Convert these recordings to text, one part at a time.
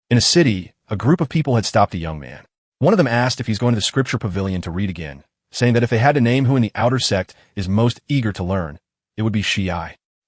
In a city, a group of people had stopped a young man. One of them asked if he's going to the scripture pavilion to read again, saying that if they had to name who in the outer sect is most eager to learn, it would be Shi.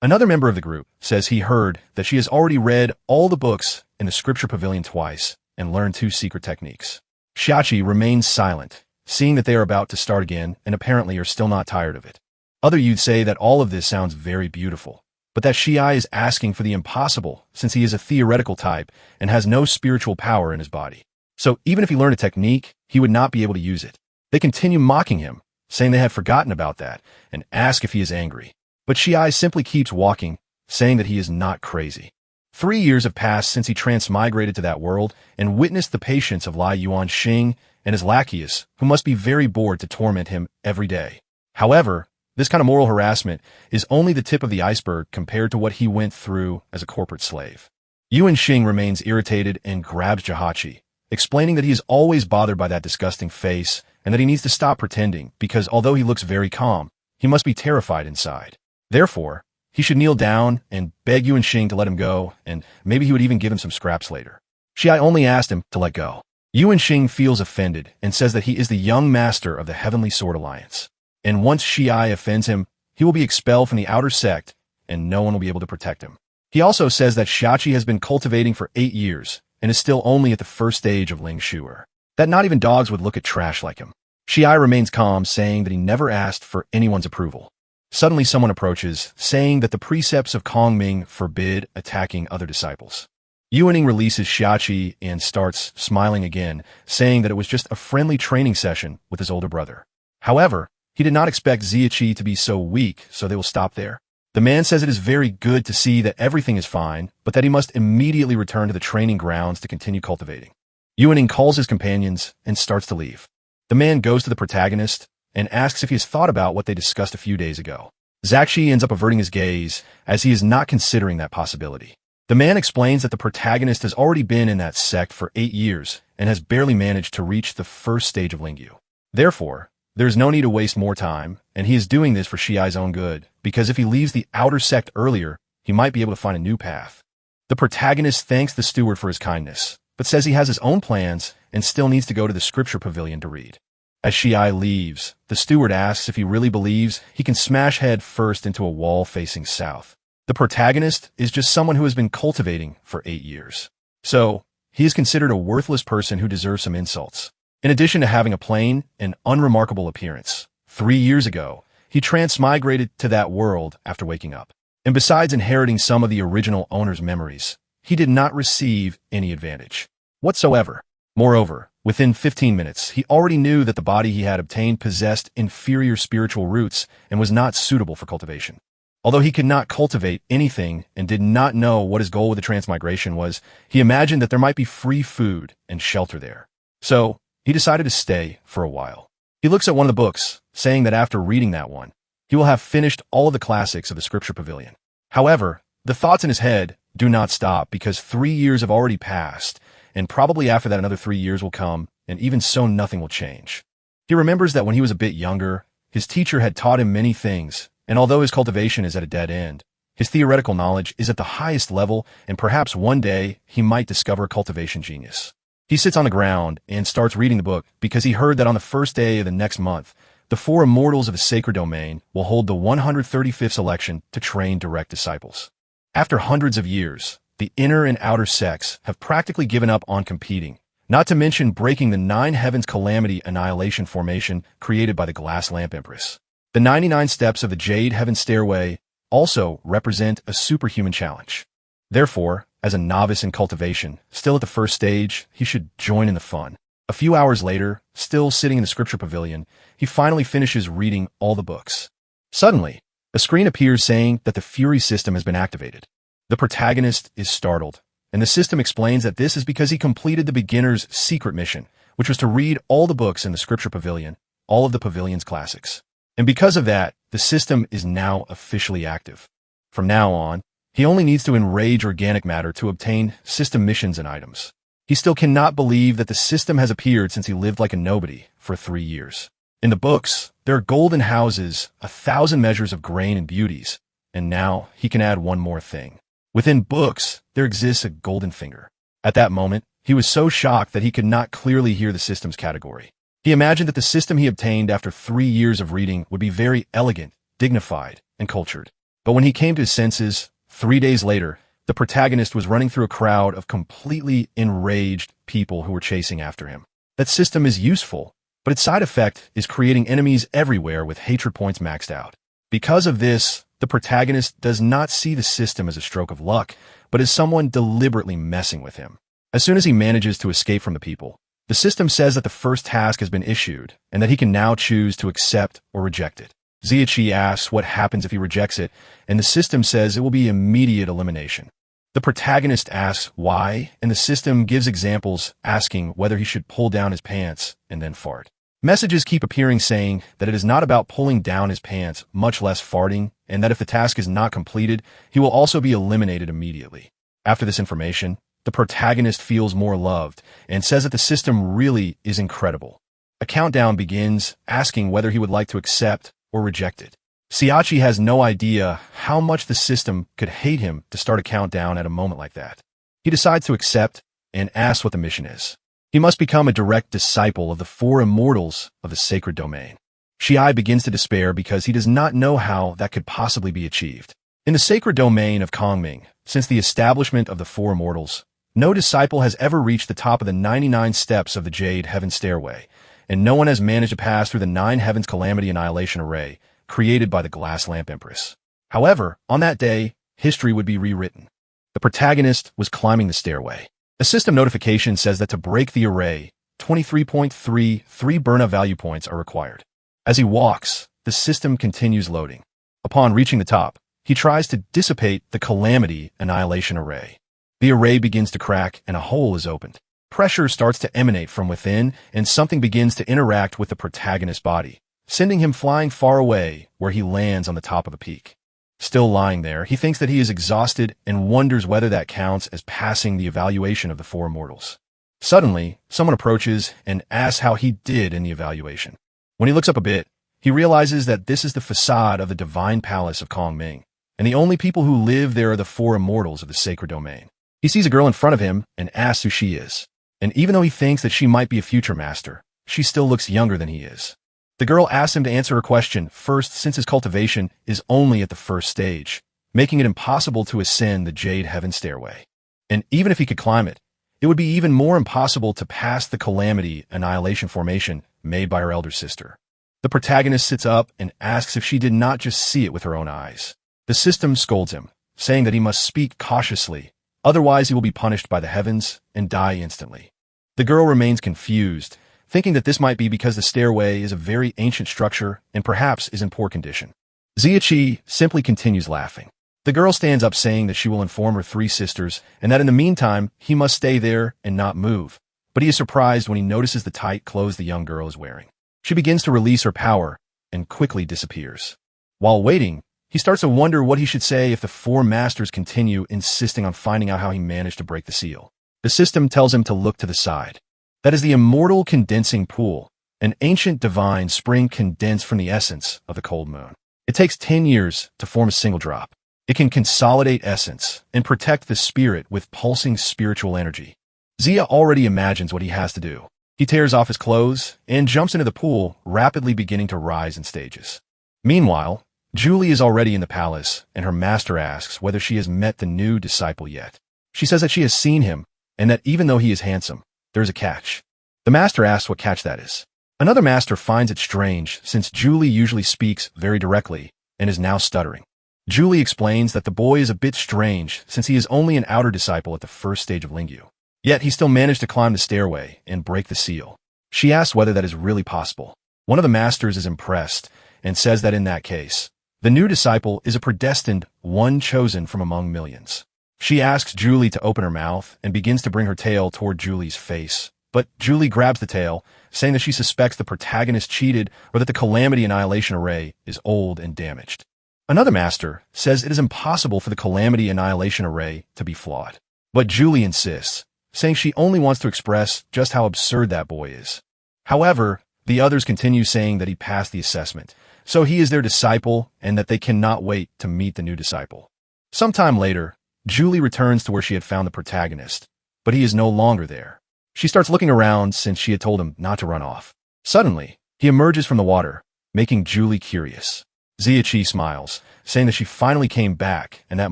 Another member of the group says he heard that she has already read all the books in the scripture pavilion twice and learned 2 secret techniques. Xiachi remains silent, seeing that they are about to start again and apparently are still not tired of it. Other youths say that all of this sounds very beautiful, but that Shi is asking for the impossible since he is a theoretical type and has no spiritual power in his body. So even if he learned a technique, he would not be able to use it. They continue mocking him, saying they had forgotten about that, and ask if he is angry. But Shi simply keeps walking, saying that he is not crazy. 3 years have passed since he transmigrated to that world and witnessed the patience of Lai Yuanxing and his lackeys, who must be very bored to torment him every day. However, this kind of moral harassment is only the tip of the iceberg compared to what he went through as a corporate slave. Yuanxing remains irritated and grabs Jihachi, explaining that he is always bothered by that disgusting face and that he needs to stop pretending because although he looks very calm, he must be terrified inside. Therefore, he should kneel down and beg Yuanxing to let him go, and maybe he would even give him some scraps later. Shi only asked him to let go. Yuanxing feels offended and says that he is the young master of the Heavenly Sword Alliance. And once Shi offends him, he will be expelled from the outer sect, and no one will be able to protect him. He also says that Xiachi has been cultivating for 8 years, and is still only at the first stage of Ling Shuer. That not even dogs would look at trash like him. Shi remains calm, saying that he never asked for anyone's approval. Suddenly someone approaches, saying that the precepts of Kongming forbid attacking other disciples. Yuaning releases Xiachi and starts smiling again, saying that it was just a friendly training session with his older brother. However, he did not expect Ziachi to be so weak, so they will stop there. The man says it is very good to see that everything is fine, but that he must immediately return to the training grounds to continue cultivating. Yuaning calls his companions and starts to leave. The man goes to the protagonist and asks if he has thought about what they discussed a few days ago. Zhaqi ends up averting his gaze, as he is not considering that possibility. The man explains that the protagonist has already been in that sect for 8 years and has barely managed to reach the first stage of Lingyu. Therefore, there is no need to waste more time, and he is doing this for Shiai's own good, because if he leaves the outer sect earlier, he might be able to find a new path. The protagonist thanks the steward for his kindness, but says he has his own plans and still needs to go to the scripture pavilion to read. As Shiai leaves, the steward asks if he really believes he can smash head first into a wall facing south. The protagonist is just someone who has been cultivating for 8 years. So, he is considered a worthless person who deserves some insults. In addition to having a plain and unremarkable appearance, 3 years ago, he transmigrated to that world after waking up. And besides inheriting some of the original owner's memories, he did not receive any advantage whatsoever. Moreover, within 15 minutes, he already knew that the body he had obtained possessed inferior spiritual roots and was not suitable for cultivation. Although he could not cultivate anything and did not know what his goal with the transmigration was, he imagined that there might be free food and shelter there. So, he decided to stay for a while. He looks at one of the books, saying that after reading that one, he will have finished all of the classics of the scripture pavilion. However, the thoughts in his head do not stop because 3 years have already passed, and probably after that another 3 years will come, and even so nothing will change. He remembers that when he was a bit younger, his teacher had taught him many things, and although his cultivation is at a dead end, his theoretical knowledge is at the highest level, and perhaps one day he might discover a cultivation genius. He sits on the ground and starts reading the book because he heard that on the first day of the next month, the 4 immortals of the sacred domain will hold the 135th election to train direct disciples. After hundreds of years, the inner and outer sects have practically given up on competing, not to mention breaking the 9 heavens calamity annihilation formation created by the glass lamp empress. The 99 steps of the Jade Heaven Stairway also represent a superhuman challenge. Therefore, as a novice in cultivation, still at the first stage, he should join in the fun. A few hours later, still sitting in the scripture pavilion, he finally finishes reading all the books. Suddenly, a screen appears saying that the Fury system has been activated. The protagonist is startled, and the system explains that this is because he completed the beginner's secret mission, which was to read all the books in the scripture pavilion, all of the pavilion's classics. And because of that, the system is now officially active. From now on, he only needs to enrage organic matter to obtain system missions and items. He still cannot believe that the system has appeared since he lived like a nobody for 3 years. In the books, there are golden houses, 1,000 measures of grain and beauties, and now he can add one more thing. Within books, there exists a golden finger. At that moment, he was so shocked that he could not clearly hear the system's category. He imagined that the system he obtained after 3 years of reading would be very elegant, dignified, and cultured. But when he came to his senses, 3 days later, the protagonist was running through a crowd of completely enraged people who were chasing after him. That system is useful, but its side effect is creating enemies everywhere with hatred points maxed out. Because of this, the protagonist does not see the system as a stroke of luck, but as someone deliberately messing with him. As soon as he manages to escape from the people, the system says that the first task has been issued and that he can now choose to accept or reject it. Ziachi asks what happens if he rejects it, and the system says it will be immediate elimination. The protagonist asks why, and the system gives examples asking whether he should pull down his pants and then fart. Messages keep appearing saying that it is not about pulling down his pants, much less farting, and that if the task is not completed, he will also be eliminated immediately. After this information, the protagonist feels more loved and says that the system really is incredible. A countdown begins, asking whether he would like to accept or reject it. Siachi has no idea how much the system could hate him to start a countdown at a moment like that. He decides to accept and asks what the mission is. He must become a direct disciple of the 4 immortals of the sacred domain. Shiai begins to despair because he does not know how that could possibly be achieved. In the sacred domain of Kongming, since the establishment of the 4 immortals, no disciple has ever reached the top of the 99 steps of the Jade Heaven Stairway, and no one has managed to pass through the 9 Heavens Calamity Annihilation Array created by the Glass Lamp Empress. However, on that day, history would be rewritten. The protagonist was climbing the stairway. A system notification says that to break the array, 23.33 Burna value points are required. As he walks, the system continues loading. Upon reaching the top, he tries to dissipate the Calamity Annihilation Array. The array begins to crack and a hole is opened. Pressure starts to emanate from within and something begins to interact with the protagonist's body, sending him flying far away where he lands on the top of a peak. Still lying there, he thinks that he is exhausted and wonders whether that counts as passing the evaluation of the 4 immortals. Suddenly, someone approaches and asks how he did in the evaluation. When he looks up a bit, he realizes that this is the facade of the divine palace of Kongming, and the only people who live there are the 4 immortals of the sacred domain. He sees a girl in front of him and asks who she is, and even though he thinks that she might be a future master, she still looks younger than he is. The girl asks him to answer her question first since his cultivation is only at the first stage, making it impossible to ascend the Jade Heaven Stairway. And even if he could climb it, it would be even more impossible to pass the Calamity Annihilation formation made by her elder sister. The protagonist sits up and asks if she did not just see it with her own eyes. The system scolds him, saying that he must speak cautiously, otherwise he will be punished by the heavens and die instantly. The girl remains confused, thinking that this might be because the stairway is a very ancient structure and perhaps is in poor condition. Ziachi simply continues laughing. The girl stands up saying that she will inform her 3 sisters and that in the meantime, he must stay there and not move. But he is surprised when he notices the tight clothes the young girl is wearing. She begins to release her power and quickly disappears. While waiting, he starts to wonder what he should say if the 4 masters continue insisting on finding out how he managed to break the seal. The system tells him to look to the side. That is the immortal condensing pool, an ancient divine spring condensed from the essence of the cold moon. It takes 10 years to form a single drop. It can consolidate essence and protect the spirit with pulsing spiritual energy. Zia already imagines what he has to do. He tears off his clothes and jumps into the pool, rapidly beginning to rise in stages. Meanwhile, Julie is already in the palace, and her master asks whether she has met the new disciple yet. She says that she has seen him, and that even though he is handsome, there is a catch. The master asks what catch that is. Another master finds it strange since Julie usually speaks very directly and is now stuttering. Julie explains that the boy is a bit strange since he is only an outer disciple at the first stage of Lingyu. Yet he still managed to climb the stairway and break the seal. She asks whether that is really possible. One of the masters is impressed and says that in that case, the new disciple is a predestined one chosen from among millions. She asks Julie to open her mouth and begins to bring her tail toward Julie's face. But Julie grabs the tail, saying that she suspects the protagonist cheated or that the Calamity Annihilation Array is old and damaged. Another master says it is impossible for the Calamity Annihilation Array to be flawed. But Julie insists, saying she only wants to express just how absurd that boy is. However, the others continue saying that he passed the assessment, so he is their disciple and that they cannot wait to meet the new disciple. Sometime later, Julie returns to where she had found the protagonist, but he is no longer there. She starts looking around since she had told him not to run off. Suddenly, he emerges from the water, making Julie curious. Ziachi smiles, saying that she finally came back and that,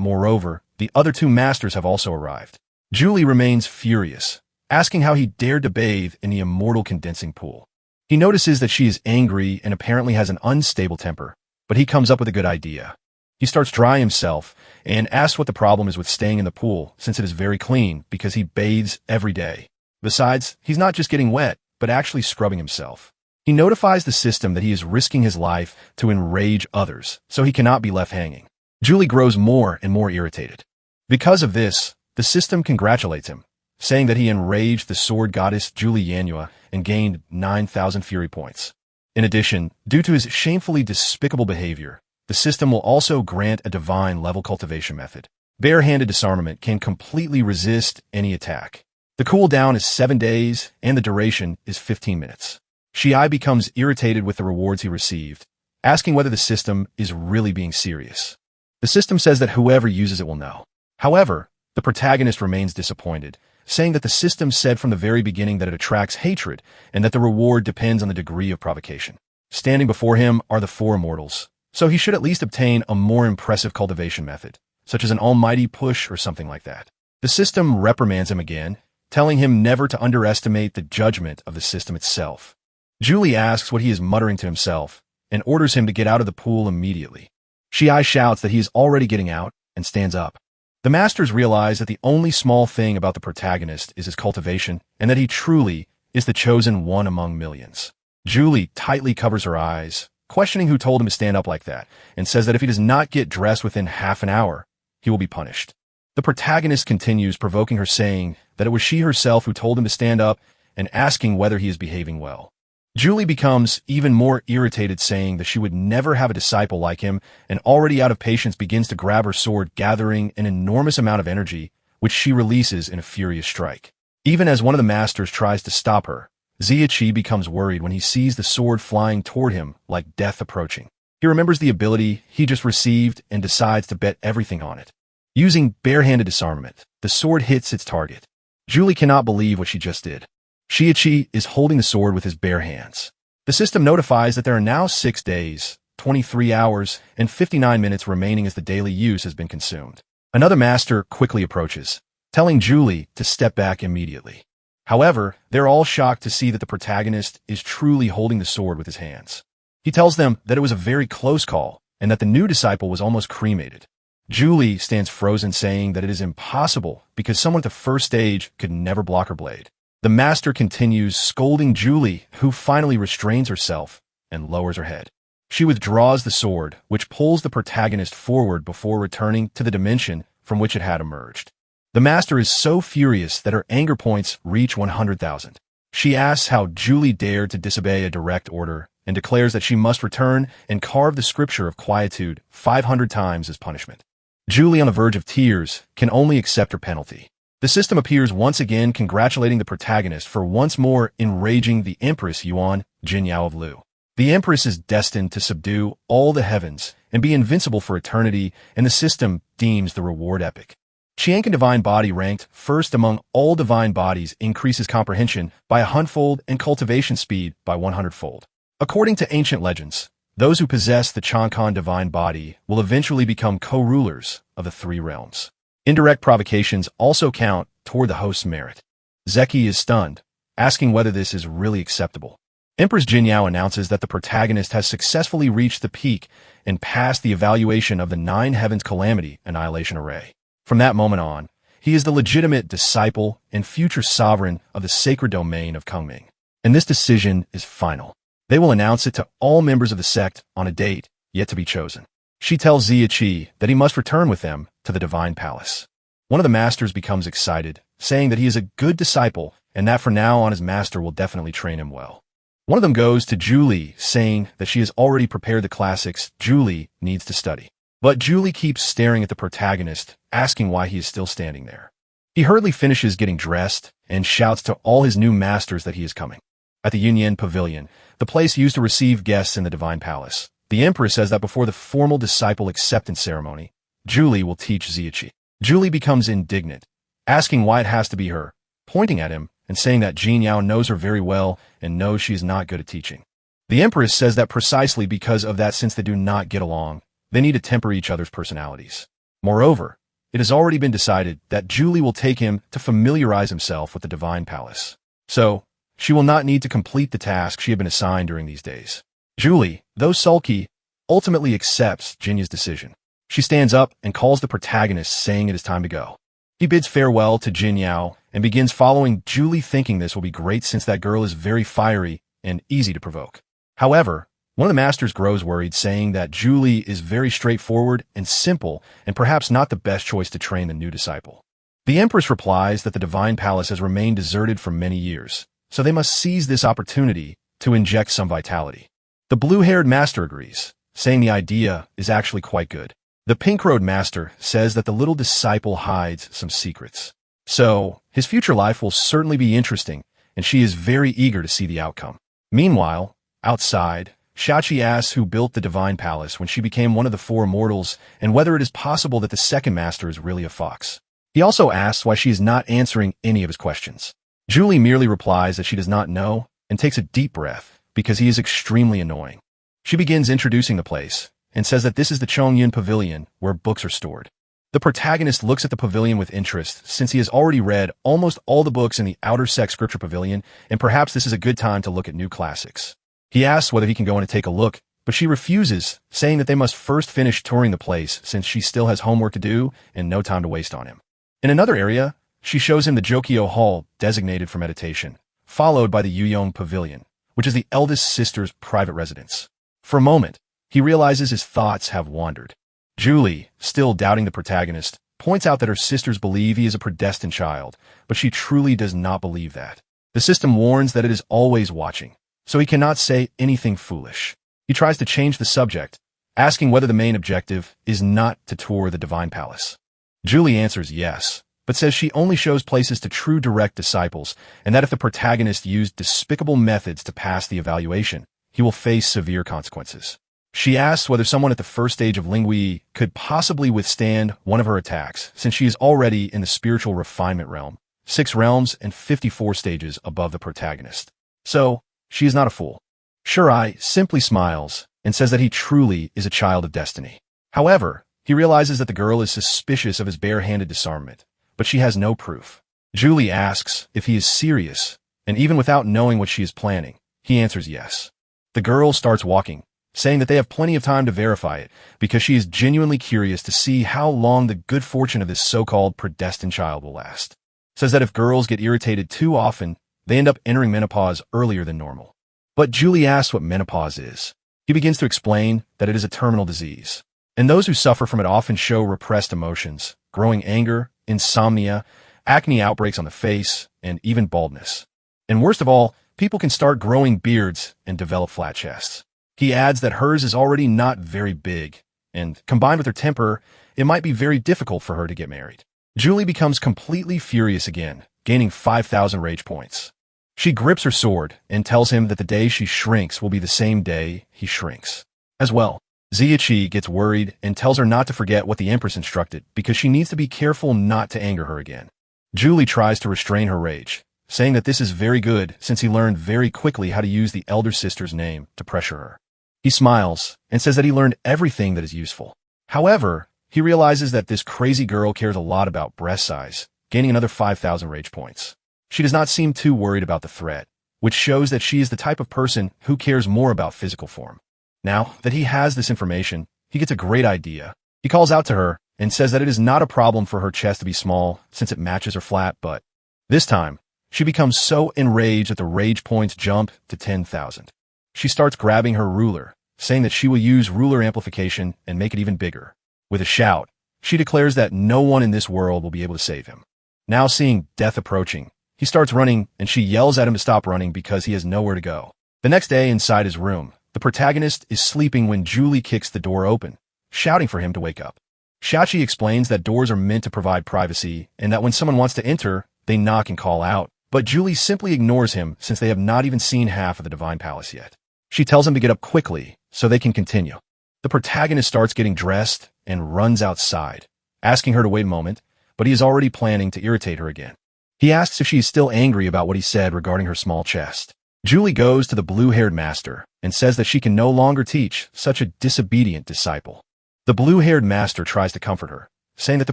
moreover, the other two masters have also arrived. Julie remains furious, asking how he dared to bathe in the immortal condensing pool. He notices that she is angry and apparently has an unstable temper, but he comes up with a good idea. He starts drying himself and asks what the problem is with staying in the pool, since it is very clean because he bathes every day. Besides, he's not just getting wet, but actually scrubbing himself. He notifies the system that he is risking his life to enrage others, so he cannot be left hanging. Julie grows more and more irritated. Because of this, the system congratulates him, saying that he enraged the sword goddess Julie Manhua and gained 9,000 fury points. In addition, due to his shamefully despicable behavior, the system will also grant a divine-level cultivation method. Bare-handed disarmament can completely resist any attack. The cooldown is 7 days, and the duration is 15 minutes. Shiai becomes irritated with the rewards he received, asking whether the system is really being serious. The system says that whoever uses it will know. However, the protagonist remains disappointed, saying that the system said from the very beginning that it attracts hatred and that the reward depends on the degree of provocation. Standing before him are the four immortals, so he should at least obtain a more impressive cultivation method, such as an almighty push or something like that. The system reprimands him again, telling him never to underestimate the judgment of the system itself. Julie asks what he is muttering to himself and orders him to get out of the pool immediately. Shiai shouts that he is already getting out and stands up. The masters realize that the only small thing about the protagonist is his cultivation and that he truly is the chosen one among millions. Julie tightly covers her eyes, questioning who told him to stand up like that, and says that if he does not get dressed within half an hour, he will be punished. The protagonist continues, provoking her, saying that it was she herself who told him to stand up and asking whether he is behaving well. Julie becomes even more irritated, saying that she would never have a disciple like him, and already out of patience begins to grab her sword, gathering an enormous amount of energy, which she releases in a furious strike. Even as one of the masters tries to stop her, Ziachi becomes worried when he sees the sword flying toward him like death approaching. He remembers the ability he just received and decides to bet everything on it. Using bare-handed disarmament, the sword hits its target. Julie cannot believe what she just did. Shiichi is holding the sword with his bare hands. The system notifies that there are now 6 days, 23 hours, and 59 minutes remaining as the daily use has been consumed. Another master quickly approaches, telling Julie to step back immediately. However, they're all shocked to see that the protagonist is truly holding the sword with his hands. He tells them that it was a very close call and that the new disciple was almost cremated. Julie stands frozen, saying that it is impossible because someone at the first stage could never block her blade. The master continues, scolding Julie, who finally restrains herself and lowers her head. She withdraws the sword, which pulls the protagonist forward before returning to the dimension from which it had emerged. The master is so furious that her anger points reach 100,000. She asks how Julie dared to disobey a direct order and declares that she must return and carve the scripture of quietude 500 times as punishment. Julie, on the verge of tears, can only accept her penalty. The system appears once again, congratulating the protagonist for once more enraging the Empress Yuan Jinyao of Lu. The Empress is destined to subdue all the heavens and be invincible for eternity, and the system deems the reward epic. Qiankan Divine Body, ranked first among all divine bodies, increases comprehension by 100-fold and cultivation speed by 100-fold. According to ancient legends, those who possess the Qiankan Divine Body will eventually become co-rulers of the 3 realms. Indirect provocations also count toward the host's merit. Zeki is stunned, asking whether this is really acceptable. Empress Jinyao announces that the protagonist has successfully reached the peak and passed the evaluation of the 9 Heavens Calamity Annihilation Array. From that moment on, he is the legitimate disciple and future sovereign of the sacred domain of Kunming. And this decision is final. They will announce it to all members of the sect on a date yet to be chosen. She tells Ziachi that he must return with them to the Divine Palace. One of the masters becomes excited, saying that he is a good disciple and that from now on his master will definitely train him well. One of them goes to Julie, saying that she has already prepared the classics Julie needs to study. But Julie keeps staring at the protagonist, asking why he is still standing there. He hurriedly finishes getting dressed and shouts to all his new masters that he is coming. At the Union Pavilion, the place used to receive guests in the Divine Palace, the Emperor says that before the formal disciple acceptance ceremony, Julie will teach Ziachi. Julie becomes indignant, asking why it has to be her, pointing at him and saying that Jin Yao knows her very well and knows she is not good at teaching. The Empress says that precisely because of that, since they do not get along, they need to temper each other's personalities. Moreover, it has already been decided that Julie will take him to familiarize himself with the Divine Palace. So, she will not need to complete the task she had been assigned during these days. Julie, though sulky, ultimately accepts Jinya's decision. She stands up and calls the protagonist, saying it is time to go. He bids farewell to Jin Yao and begins following Julie, thinking this will be great since that girl is very fiery and easy to provoke. However, one of the masters grows worried, saying that Julie is very straightforward and simple and perhaps not the best choice to train the new disciple. The Empress replies that the Divine Palace has remained deserted for many years, so they must seize this opportunity to inject some vitality. The blue-haired master agrees, saying the idea is actually quite good. The pink-robed master says that the little disciple hides some secrets. So, his future life will certainly be interesting, and she is very eager to see the outcome. Meanwhile, outside, Shachi asks who built the Divine Palace when she became one of the four immortals and whether it is possible that the second master is really a fox. He also asks why she is not answering any of his questions. Julie merely replies that she does not know and takes a deep breath because he is extremely annoying. She begins introducing the place and says that this is the Chongyun Pavilion where books are stored. The protagonist looks at the pavilion with interest since he has already read almost all the books in the Outer Sect Scripture Pavilion, and perhaps this is a good time to look at new classics. He asks whether he can go in and take a look, but she refuses, saying that they must first finish touring the place since she still has homework to do and no time to waste on him. In another area, she shows him the Jokyo Hall designated for meditation, followed by the Yuyong Pavilion, which is the eldest sister's private residence. For a moment, he realizes his thoughts have wandered. Julie, still doubting the protagonist, points out that her sisters believe he is a predestined child, but she truly does not believe that. The system warns that it is always watching, so he cannot say anything foolish. He tries to change the subject, asking whether the main objective is not to tour the Divine Palace. Julie answers yes, but says she only shows places to true direct disciples, and that if the protagonist used despicable methods to pass the evaluation, he will face severe consequences. She asks whether someone at the first stage of Lingui could possibly withstand one of her attacks, since she is already in the spiritual refinement realm, 6 realms and 54 stages above the protagonist. So, she is not a fool. Shirai simply smiles and says that he truly is a child of destiny. However, he realizes that the girl is suspicious of his bare-handed disarmament, but she has no proof. Julie asks if he is serious, and even without knowing what she is planning, he answers yes. The girl starts walking, saying that they have plenty of time to verify it because she is genuinely curious to see how long the good fortune of this so-called predestined child will last. Says that if girls get irritated too often, they end up entering menopause earlier than normal. But Julie asks what menopause is. He begins to explain that it is a terminal disease, and those who suffer from it often show repressed emotions, growing anger, insomnia, acne outbreaks on the face, and even baldness. And worst of all, people can start growing beards and develop flat chests. He adds that hers is already not very big, and combined with her temper, it might be very difficult for her to get married. Julie becomes completely furious again, gaining 5,000 rage points. She grips her sword and tells him that the day she shrinks will be the same day he shrinks. As well, Ziachi gets worried and tells her not to forget what the Empress instructed because she needs to be careful not to anger her again. Julie tries to restrain her rage, saying that this is very good since he learned very quickly how to use the elder sister's name to pressure her. He smiles and says that he learned everything that is useful. However, he realizes that this crazy girl cares a lot about breast size, gaining another 5,000 rage points. She does not seem too worried about the threat, which shows that she is the type of person who cares more about physical form. Now that he has this information, he gets a great idea. He calls out to her and says that it is not a problem for her chest to be small since it matches her flat butt. This time, she becomes so enraged that the rage points jump to 10,000. She starts grabbing her ruler, saying that she will use ruler amplification and make it even bigger. With a shout, she declares that no one in this world will be able to save him. Now seeing death approaching, he starts running and she yells at him to stop running because he has nowhere to go. The next day inside his room, the protagonist is sleeping when Julie kicks the door open, shouting for him to wake up. Shachi explains that doors are meant to provide privacy and that when someone wants to enter, they knock and call out, but Julie simply ignores him since they have not even seen half of the Divine Palace yet. She tells him to get up quickly so they can continue. The protagonist starts getting dressed and runs outside, asking her to wait a moment, but he is already planning to irritate her again. He asks if she is still angry about what he said regarding her small chest. Julie goes to the blue-haired master and says that she can no longer teach such a disobedient disciple. The blue-haired master tries to comfort her, saying that the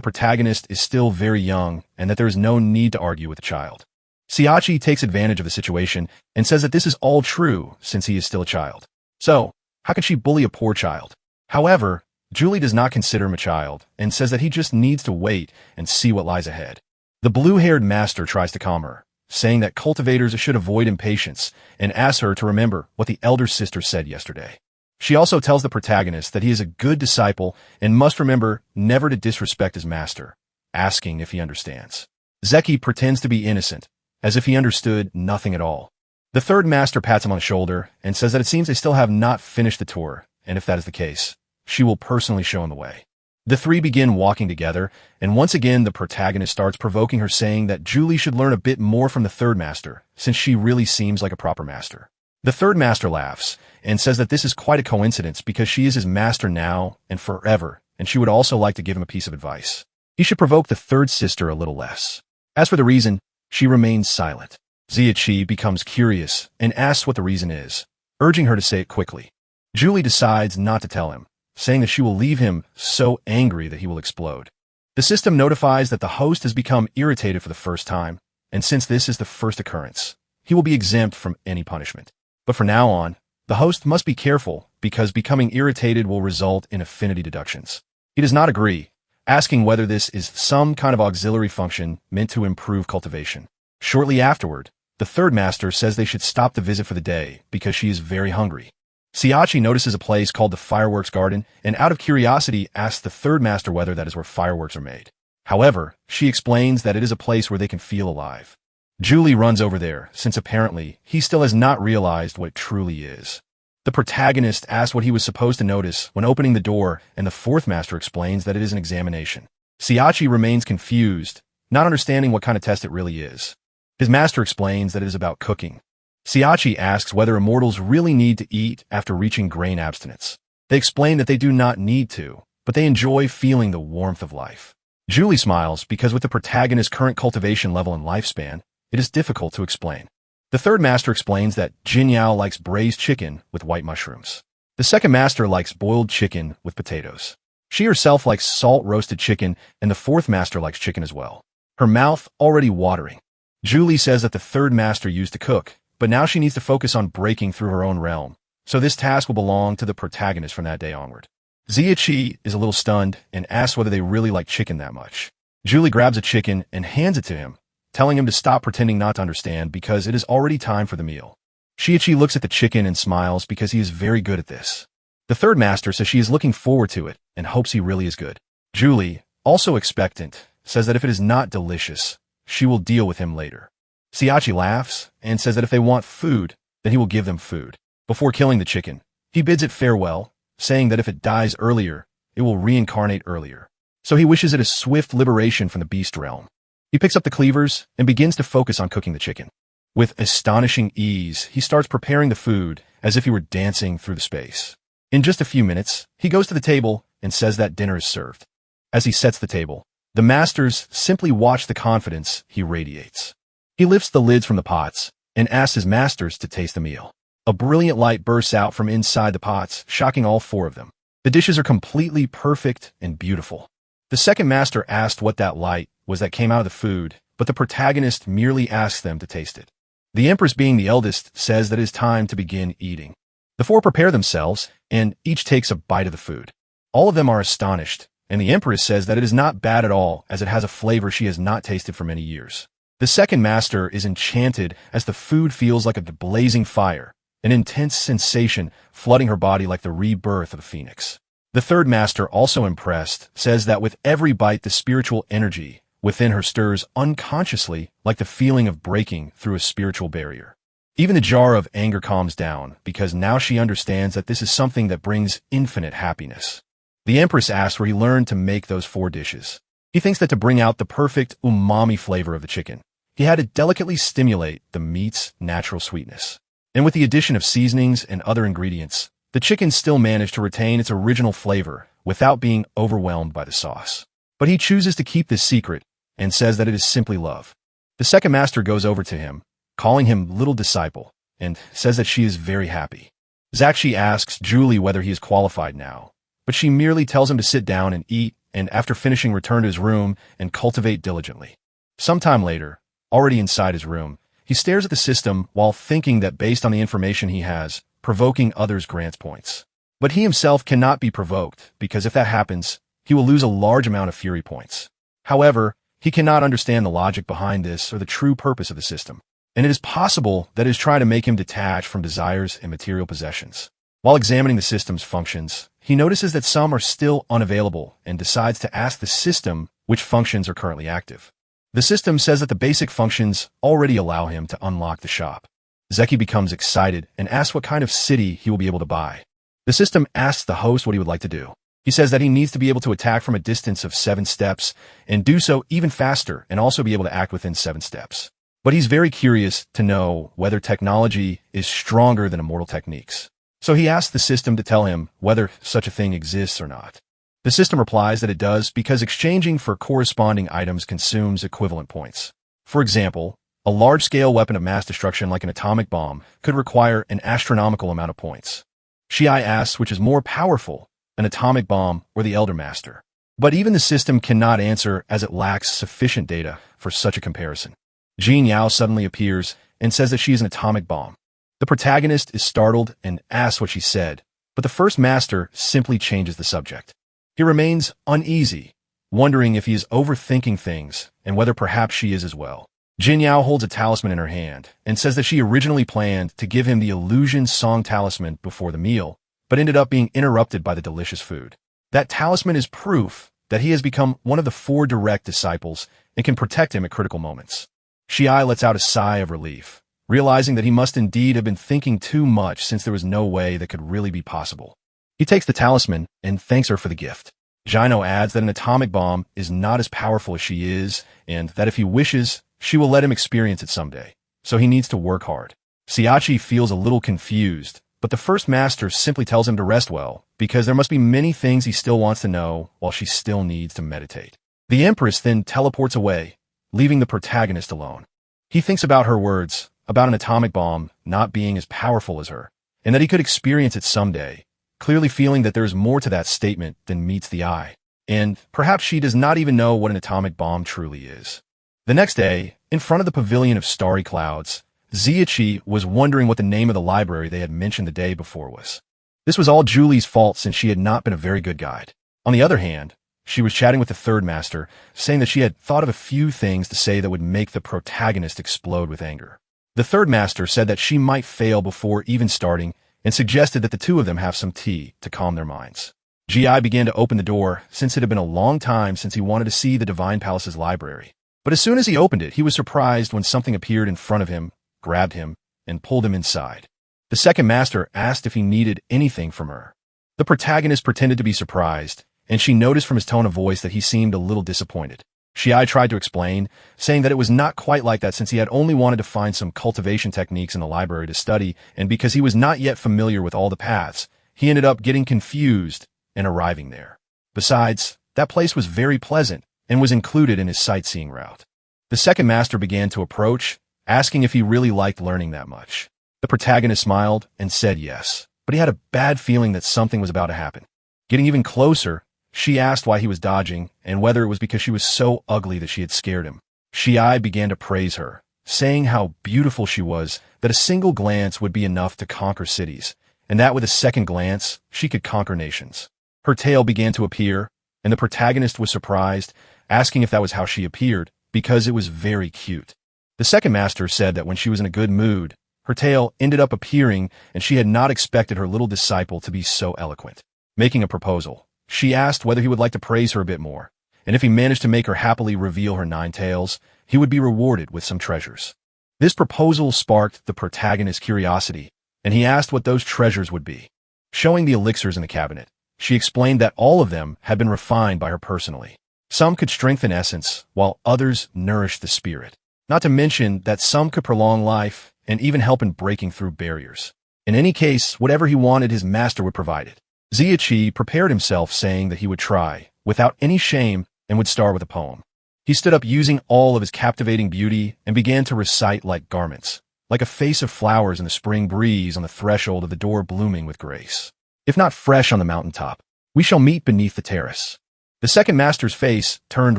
protagonist is still very young and that there is no need to argue with the child. Siachi takes advantage of the situation and says that this is all true since he is still a child. So, how can she bully a poor child? However, Julie does not consider him a child and says that he just needs to wait and see what lies ahead. The blue-haired master tries to calm her, saying that cultivators should avoid impatience and asks her to remember what the elder sister said yesterday. She also tells the protagonist that he is a good disciple and must remember never to disrespect his master, asking if he understands. Zeki pretends to be innocent, as if he understood nothing at all. The third master pats him on the shoulder and says that it seems they still have not finished the tour, and if that is the case, she will personally show him the way. The three begin walking together, and once again the protagonist starts provoking her, saying that Julie should learn a bit more from the third master, since she really seems like a proper master. The third master laughs and says that this is quite a coincidence because she is his master now and forever, and she would also like to give him a piece of advice. He should provoke the third sister a little less. As for the reason, she remains silent. Ziachi becomes curious and asks what the reason is, urging her to say it quickly. Julie decides not to tell him, saying that she will leave him so angry that he will explode. The system notifies that the host has become irritated for the first time, and since this is the first occurrence, he will be exempt from any punishment. But from now on, the host must be careful because becoming irritated will result in affinity deductions. He does not agree, asking whether this is some kind of auxiliary function meant to improve cultivation. Shortly afterward, the third master says they should stop the visit for the day because she is very hungry. Siachi notices a place called the Fireworks Garden and out of curiosity asks the third master whether that is where fireworks are made. However, she explains that it is a place where they can feel alive. Julie runs over there, since apparently he still has not realized what it truly is. The protagonist asks what he was supposed to notice when opening the door, and the fourth master explains that it is an examination. Siachi remains confused, not understanding what kind of test it really is. His master explains that it is about cooking. Siachi asks whether immortals really need to eat after reaching grain abstinence. They explain that they do not need to, but they enjoy feeling the warmth of life. Julie smiles because with the protagonist's current cultivation level and lifespan, it is difficult to explain. The third master explains that Jin Yao likes braised chicken with white mushrooms. The second master likes boiled chicken with potatoes. She herself likes salt-roasted chicken, and the fourth master likes chicken as well. Her mouth already watering. Julie says that the third master used to cook, but now she needs to focus on breaking through her own realm, so this task will belong to the protagonist from that day onward. Ziachi is a little stunned and asks whether they really like chicken that much. Julie grabs a chicken and hands it to him, telling him to stop pretending not to understand because it is already time for the meal. Shiichi looks at the chicken and smiles because he is very good at this. The third master says she is looking forward to it and hopes he really is good. Julie, also expectant, says that if it is not delicious, she will deal with him later. Siachi laughs and says that if they want food, then he will give them food. Before killing the chicken, he bids it farewell, saying that if it dies earlier, it will reincarnate earlier. So he wishes it a swift liberation from the beast realm. He picks up the cleavers and begins to focus on cooking the chicken. With astonishing ease, he starts preparing the food as if he were dancing through the space. In just a few minutes, he goes to the table and says that dinner is served. As he sets the table, the masters simply watch the confidence he radiates. He lifts the lids from the pots and asks his masters to taste the meal. A brilliant light bursts out from inside the pots, shocking all four of them. The dishes are completely perfect and beautiful. The second master asked what that light was that came out of the food, but the protagonist merely asks them to taste it. The Empress, being the eldest, says that it is time to begin eating. The four prepare themselves, and each takes a bite of the food. All of them are astonished, and the Empress says that it is not bad at all, as it has a flavor she has not tasted for many years. The second master is enchanted as the food feels like a blazing fire, an intense sensation flooding her body like the rebirth of a phoenix. The third master, also impressed, says that with every bite the spiritual energy within her stirs unconsciously like the feeling of breaking through a spiritual barrier. Even the jar of anger calms down because now she understands that this is something that brings infinite happiness. The Empress asks where he learned to make those 4 dishes. He thinks that to bring out the perfect umami flavor of the chicken, he had to delicately stimulate the meat's natural sweetness. And with the addition of seasonings and other ingredients, the chicken still managed to retain its original flavor without being overwhelmed by the sauce. But he chooses to keep this secret and says that it is simply love. The second master goes over to him, calling him little disciple, and says that she is very happy. Zakshi asks Julie whether he is qualified now, but she merely tells him to sit down and eat, and after finishing return to his room and cultivate diligently. Sometime later, already inside his room, he stares at the system while thinking that based on the information he has, provoking others grants points. But he himself cannot be provoked, because if that happens, he will lose a large amount of fury points. However, he cannot understand the logic behind this or the true purpose of the system, and it is possible that it is trying to make him detach from desires and material possessions. While examining the system's functions, he notices that some are still unavailable and decides to ask the system which functions are currently active. The system says that the basic functions already allow him to unlock the shop. Zeki becomes excited and asks what kind of city he will be able to buy. The system asks the host what he would like to do. He says that he needs to be able to attack from a distance of 7 steps and do so even faster and also be able to act within 7 steps. But he's very curious to know whether technology is stronger than immortal techniques. So he asks the system to tell him whether such a thing exists or not. The system replies that it does because exchanging for corresponding items consumes equivalent points. For example, a large-scale weapon of mass destruction like an atomic bomb could require an astronomical amount of points. Shiai asks which is more powerful, an atomic bomb or the Elder Master. But even the system cannot answer as it lacks sufficient data for such a comparison. Jin Yao suddenly appears and says that she is an atomic bomb. The protagonist is startled and asks what she said, but the first master simply changes the subject. He remains uneasy, wondering if he is overthinking things and whether perhaps she is as well. Jin Yao holds a talisman in her hand and says that she originally planned to give him the illusion song talisman before the meal, but ended up being interrupted by the delicious food. That talisman is proof that he has become one of the 4 direct disciples and can protect him at critical moments. Shiai lets out a sigh of relief, realizing that he must indeed have been thinking too much since there was no way that could really be possible. He takes the talisman and thanks her for the gift. Jino adds that an atomic bomb is not as powerful as she is, and that if he wishes, she will let him experience it someday, so he needs to work hard. Siachi feels a little confused, but the first master simply tells him to rest well, because there must be many things he still wants to know while she still needs to meditate. The Empress then teleports away, leaving the protagonist alone. He thinks about her words, about an atomic bomb not being as powerful as her, and that he could experience it someday, clearly feeling that there is more to that statement than meets the eye. And perhaps she does not even know what an atomic bomb truly is. The next day, in front of the pavilion of starry clouds, Ziachi was wondering what the name of the library they had mentioned the day before was. This was all Julie's fault since she had not been a very good guide. On the other hand, she was chatting with the third master, saying that she had thought of a few things to say that would make the protagonist explode with anger. The third master said that she might fail before even starting and suggested that the two of them have some tea to calm their minds. Gi began to open the door since it had been a long time since he wanted to see the Divine Palace's library. But as soon as he opened it, he was surprised when something appeared in front of him, grabbed him, and pulled him inside. The second master asked if he needed anything from her. The protagonist pretended to be surprised, and she noticed from his tone of voice that he seemed a little disappointed. Shiai tried to explain, saying that it was not quite like that since he had only wanted to find some cultivation techniques in the library to study, and because he was not yet familiar with all the paths, he ended up getting confused and arriving there. Besides, that place was very pleasant and was included in his sightseeing route. The second master began to approach, asking if he really liked learning that much. The protagonist smiled and said yes, but he had a bad feeling that something was about to happen. Getting even closer, she asked why he was dodging and whether it was because she was so ugly that she had scared him. Shiai began to praise her, saying how beautiful she was, that a single glance would be enough to conquer cities, and that with a second glance, she could conquer nations. Her tail began to appear, and the protagonist was surprised, asking if that was how she appeared, because it was very cute. The second master said that when she was in a good mood, her tail ended up appearing, and she had not expected her little disciple to be so eloquent. Making a proposal, she asked whether he would like to praise her a bit more, and if he managed to make her happily reveal her 9 tails, he would be rewarded with some treasures. This proposal sparked the protagonist's curiosity, and he asked what those treasures would be. Showing the elixirs in the cabinet, she explained that all of them had been refined by her personally. Some could strengthen essence, while others nourished the spirit. Not to mention that some could prolong life and even help in breaking through barriers. In any case, whatever he wanted, his master would provide it. Ziachi prepared himself, saying that he would try, without any shame, and would start with a poem. He stood up using all of his captivating beauty and began to recite like garments, like a face of flowers in the spring breeze on the threshold of the door blooming with grace. If not fresh on the mountaintop, we shall meet beneath the terrace. The second master's face turned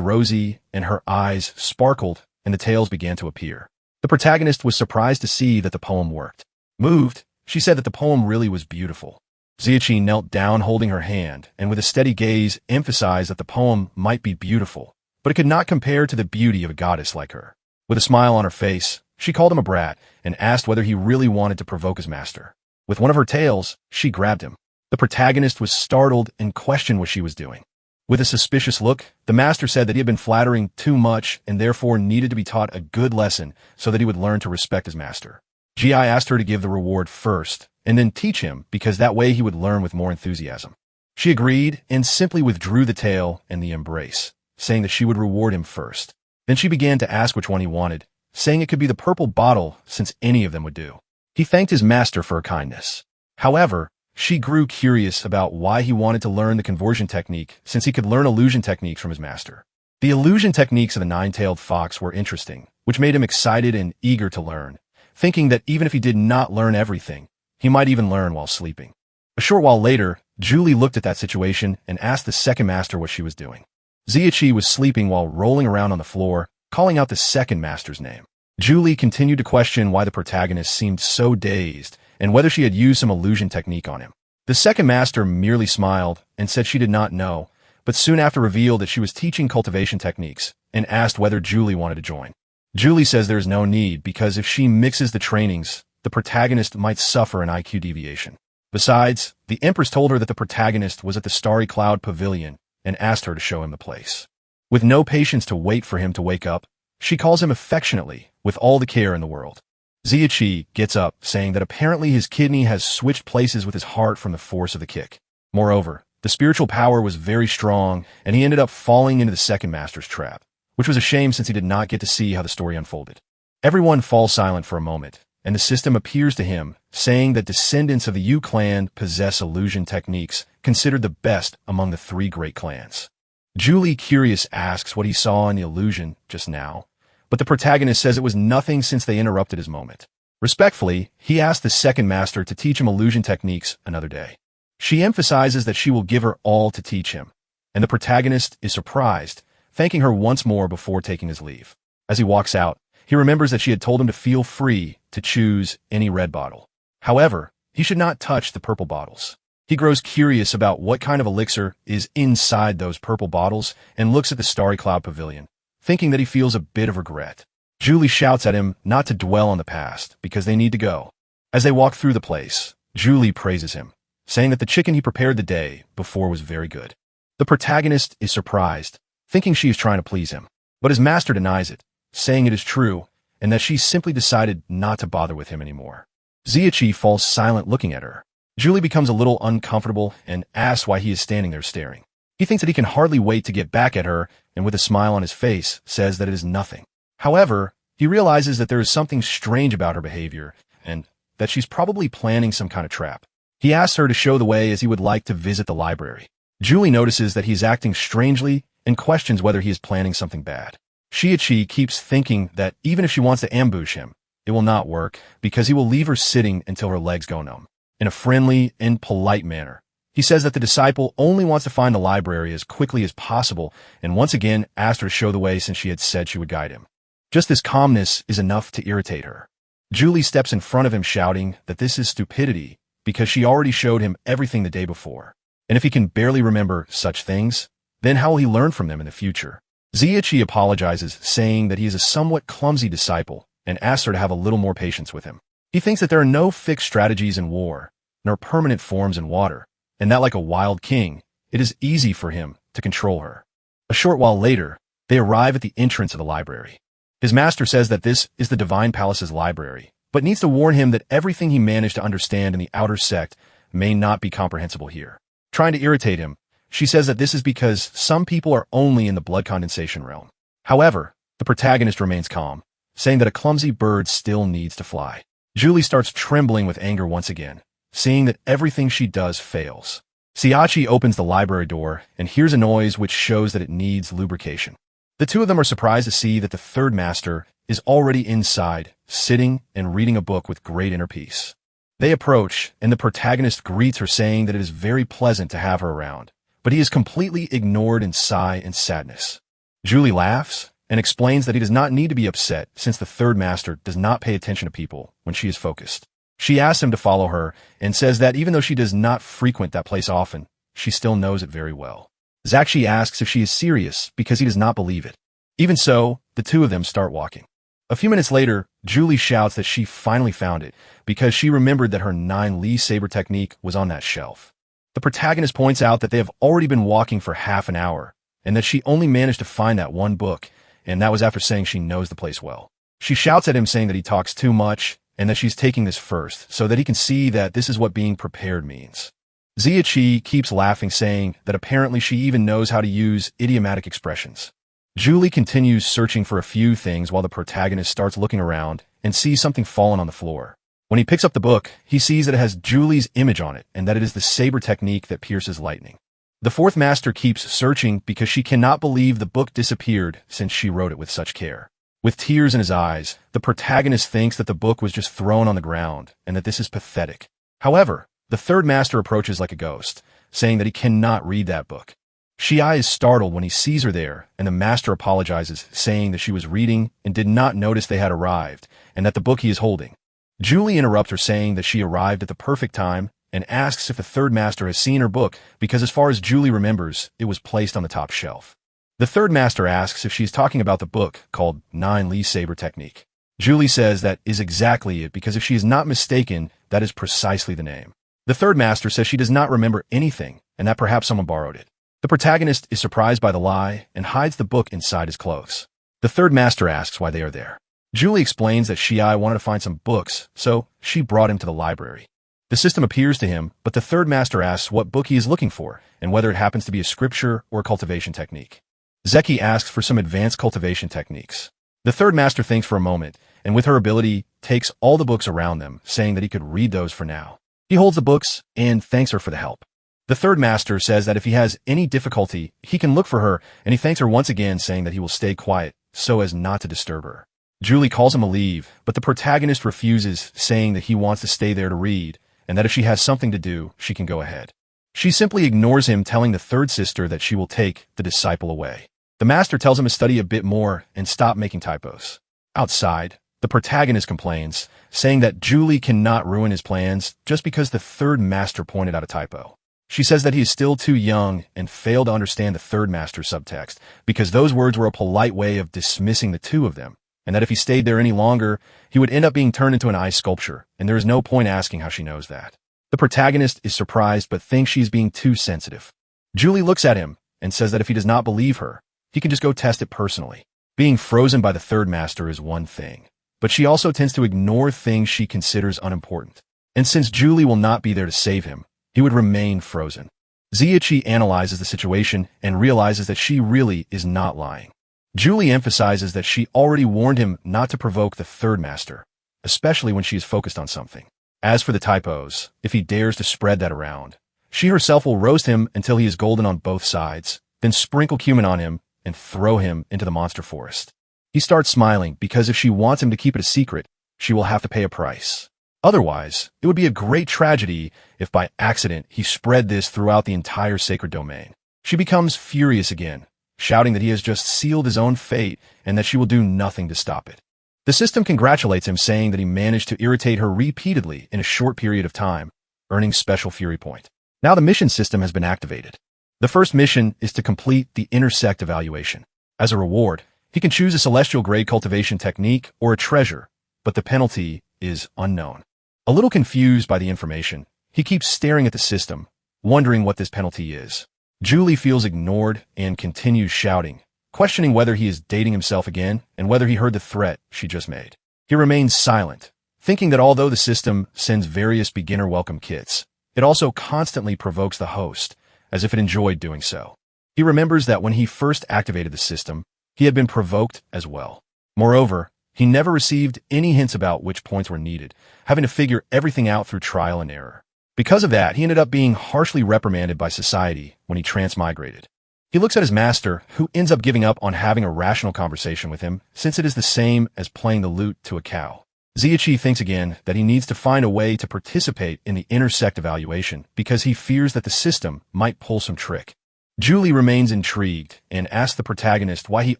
rosy and her eyes sparkled and the tales began to appear. The protagonist was surprised to see that the poem worked. Moved, she said that the poem really was beautiful. Xiachi knelt down holding her hand and with a steady gaze emphasized that the poem might be beautiful, but it could not compare to the beauty of a goddess like her. With a smile on her face, she called him a brat and asked whether he really wanted to provoke his master. With one of her tales, she grabbed him. The protagonist was startled and questioned what she was doing. With a suspicious look, the master said that he had been flattering too much and therefore needed to be taught a good lesson so that he would learn to respect his master. Ji asked her to give the reward first and then teach him because that way he would learn with more enthusiasm. She agreed and simply withdrew the tail and the embrace, saying that she would reward him first. Then she began to ask which one he wanted, saying it could be the purple bottle since any of them would do. He thanked his master for her kindness. However, she grew curious about why he wanted to learn the conversion technique since he could learn illusion techniques from his master. The illusion techniques of the nine-tailed fox were interesting, which made him excited and eager to learn, thinking that even if he did not learn everything, he might even learn while sleeping. A short while later, Julie looked at that situation and asked the second master what she was doing. Xiachi was sleeping while rolling around on the floor, calling out the second master's name. Julie continued to question why the protagonist seemed so dazed and whether she had used some illusion technique on him. The second master merely smiled and said she did not know, but soon after revealed that she was teaching cultivation techniques and asked whether Julie wanted to join. Julie says there is no need because if she mixes the trainings, the protagonist might suffer an IQ deviation. Besides, the Empress told her that the protagonist was at the Starry Cloud Pavilion and asked her to show him the place. With no patience to wait for him to wake up, she calls him affectionately with all the care in the world. Xiachi gets up, saying that apparently his kidney has switched places with his heart from the force of the kick. Moreover, the spiritual power was very strong, and he ended up falling into the second master's trap, which was a shame since he did not get to see how the story unfolded. Everyone falls silent for a moment, and the system appears to him, saying that descendants of the Yu clan possess illusion techniques considered the best among the three great clans. Julie, curious, asks what he saw in the illusion just now, but the protagonist says it was nothing since they interrupted his moment. Respectfully, he asked the second master to teach him illusion techniques another day. She emphasizes that she will give her all to teach him, and the protagonist is surprised, thanking her once more before taking his leave. As he walks out, he remembers that she had told him to feel free to choose any red bottle. However, he should not touch the purple bottles. He grows curious about what kind of elixir is inside those purple bottles and looks at the Starry Cloud Pavilion, thinking that he feels a bit of regret. Julie shouts at him not to dwell on the past because they need to go. As they walk through the place, Julie praises him, saying that the chicken he prepared the day before was very good. The protagonist is surprised, thinking she is trying to please him, but his master denies it, saying it is true and that she simply decided not to bother with him anymore. Xiachi falls silent looking at her. Julie becomes a little uncomfortable and asks why he is standing there staring. He thinks that he can hardly wait to get back at her and with a smile on his face says that it is nothing. However, he realizes that there is something strange about her behavior and that she's probably planning some kind of trap. He asks her to show the way as he would like to visit the library. Julie notices that he's acting strangely and questions whether he is planning something bad. Xiachi keeps thinking that even if she wants to ambush him, it will not work because he will leave her sitting until her legs go numb. In a friendly and polite manner, he says that the disciple only wants to find the library as quickly as possible and once again asked her to show the way since she had said she would guide him. Just this calmness is enough to irritate her. Julie steps in front of him shouting that this is stupidity because she already showed him everything the day before. And if he can barely remember such things, then how will he learn from them in the future? Xiachi apologizes, saying that he is a somewhat clumsy disciple and asks her to have a little more patience with him. He thinks that there are no fixed strategies in war, nor permanent forms in water, and that like a wild king, it is easy for him to control her. A short while later, they arrive at the entrance of the library. His master says that this is the Divine Palace's library, but needs to warn him that everything he managed to understand in the outer sect may not be comprehensible here. Trying to irritate him, she says that this is because some people are only in the blood condensation realm. However, the protagonist remains calm, saying that a clumsy bird still needs to fly. Julie starts trembling with anger once again, seeing that everything she does fails. Xiachi opens the library door and hears a noise which shows that it needs lubrication. The two of them are surprised to see that the third master is already inside, sitting and reading a book with great inner peace. They approach, and the protagonist greets her saying that it is very pleasant to have her around, but he is completely ignored in sigh and sadness. Julie laughs and explains that he does not need to be upset since the third master does not pay attention to people when she is focused. She asks him to follow her and says that even though she does not frequent that place often, she still knows it very well. Zakshi asks if she is serious because he does not believe it. Even so, the two of them start walking. A few minutes later, Julie shouts that she finally found it because she remembered that her 9 Li saber technique was on that shelf. The protagonist points out that they have already been walking for half an hour and that she only managed to find that one book, and that was after saying she knows the place well. She shouts at him saying that he talks too much and that she's taking this first so that he can see that this is what being prepared means. Ziachi keeps laughing, saying that apparently she even knows how to use idiomatic expressions. Julie continues searching for a few things while the protagonist starts looking around and sees something fallen on the floor. When he picks up the book, he sees that it has Julie's image on it and that it is the saber technique that pierces lightning. The fourth master keeps searching because she cannot believe the book disappeared since she wrote it with such care. With tears in his eyes, the protagonist thinks that the book was just thrown on the ground and that this is pathetic. However, the third master approaches like a ghost, saying that he cannot read that book. Shiai is startled when he sees her there, and the master apologizes, saying that she was reading and did not notice they had arrived, and that the book he is holding. Julie interrupts her, saying that she arrived at the perfect time, and asks if the third master has seen her book, because as far as Julie remembers, it was placed on the top shelf. The third master asks if she's talking about the book called 9 Li Saber Technique. Julie says that is exactly it, because if she is not mistaken, that is precisely the name. The third master says she does not remember anything, and that perhaps someone borrowed it. The protagonist is surprised by the lie and hides the book inside his clothes. The third master asks why they are there. Julie explains that Shiai wanted to find some books, so she brought him to the library. The system appears to him, but the third master asks what book he is looking for and whether it happens to be a scripture or a cultivation technique. Zeki asks for some advanced cultivation techniques. The third master thinks for a moment, and with her ability, takes all the books around them, saying that he could read those for now. He holds the books and thanks her for the help. The third master says that if he has any difficulty, he can look for her, and he thanks her once again, saying that he will stay quiet so as not to disturb her. Julie calls him to leave, but the protagonist refuses, saying that he wants to stay there to read, and that if she has something to do, she can go ahead. She simply ignores him, telling the third sister that she will take the disciple away. The master tells him to study a bit more and stop making typos. Outside, the protagonist complains, saying that Julie cannot ruin his plans just because the third master pointed out a typo. She says that he is still too young and failed to understand the third master's subtext because those words were a polite way of dismissing the two of them, and that if he stayed there any longer, he would end up being turned into an ice sculpture, and there is no point asking how she knows that. The protagonist is surprised but thinks she is being too sensitive. Julie looks at him and says that if he does not believe her, he can just go test it personally. Being frozen by the third master is one thing, but she also tends to ignore things she considers unimportant. And since Julie will not be there to save him, he would remain frozen. Ziachi analyzes the situation and realizes that she really is not lying. Julie emphasizes that she already warned him not to provoke the third master, especially when she is focused on something. As for the typos, if he dares to spread that around, she herself will roast him until he is golden on both sides, then sprinkle cumin on him and throw him into the monster forest. He starts smiling because if she wants him to keep it a secret, she will have to pay a price. Otherwise, it would be a great tragedy if by accident he spread this throughout the entire sacred domain. She becomes furious again, shouting that he has just sealed his own fate and that she will do nothing to stop it. The system congratulates him, saying that he managed to irritate her repeatedly in a short period of time, earning special fury point. Now the mission system has been activated. The first mission is to complete the intersect evaluation. As a reward, he can choose a celestial grade cultivation technique or a treasure, but the penalty is unknown. A little confused by the information, he keeps staring at the system, wondering what this penalty is. Julie feels ignored and continues shouting, questioning whether he is dating himself again and whether he heard the threat she just made. He remains silent, thinking that although the system sends various beginner welcome kits, it also constantly provokes the host, as if it enjoyed doing so. He remembers that when he first activated the system, he had been provoked as well. Moreover, he never received any hints about which points were needed, having to figure everything out through trial and error. Because of that, he ended up being harshly reprimanded by society when he transmigrated. He looks at his master, who ends up giving up on having a rational conversation with him, since it is the same as playing the lute to a cow. Ziachi thinks again that he needs to find a way to participate in the intersect evaluation because he fears that the system might pull some trick. Julie remains intrigued and asks the protagonist why he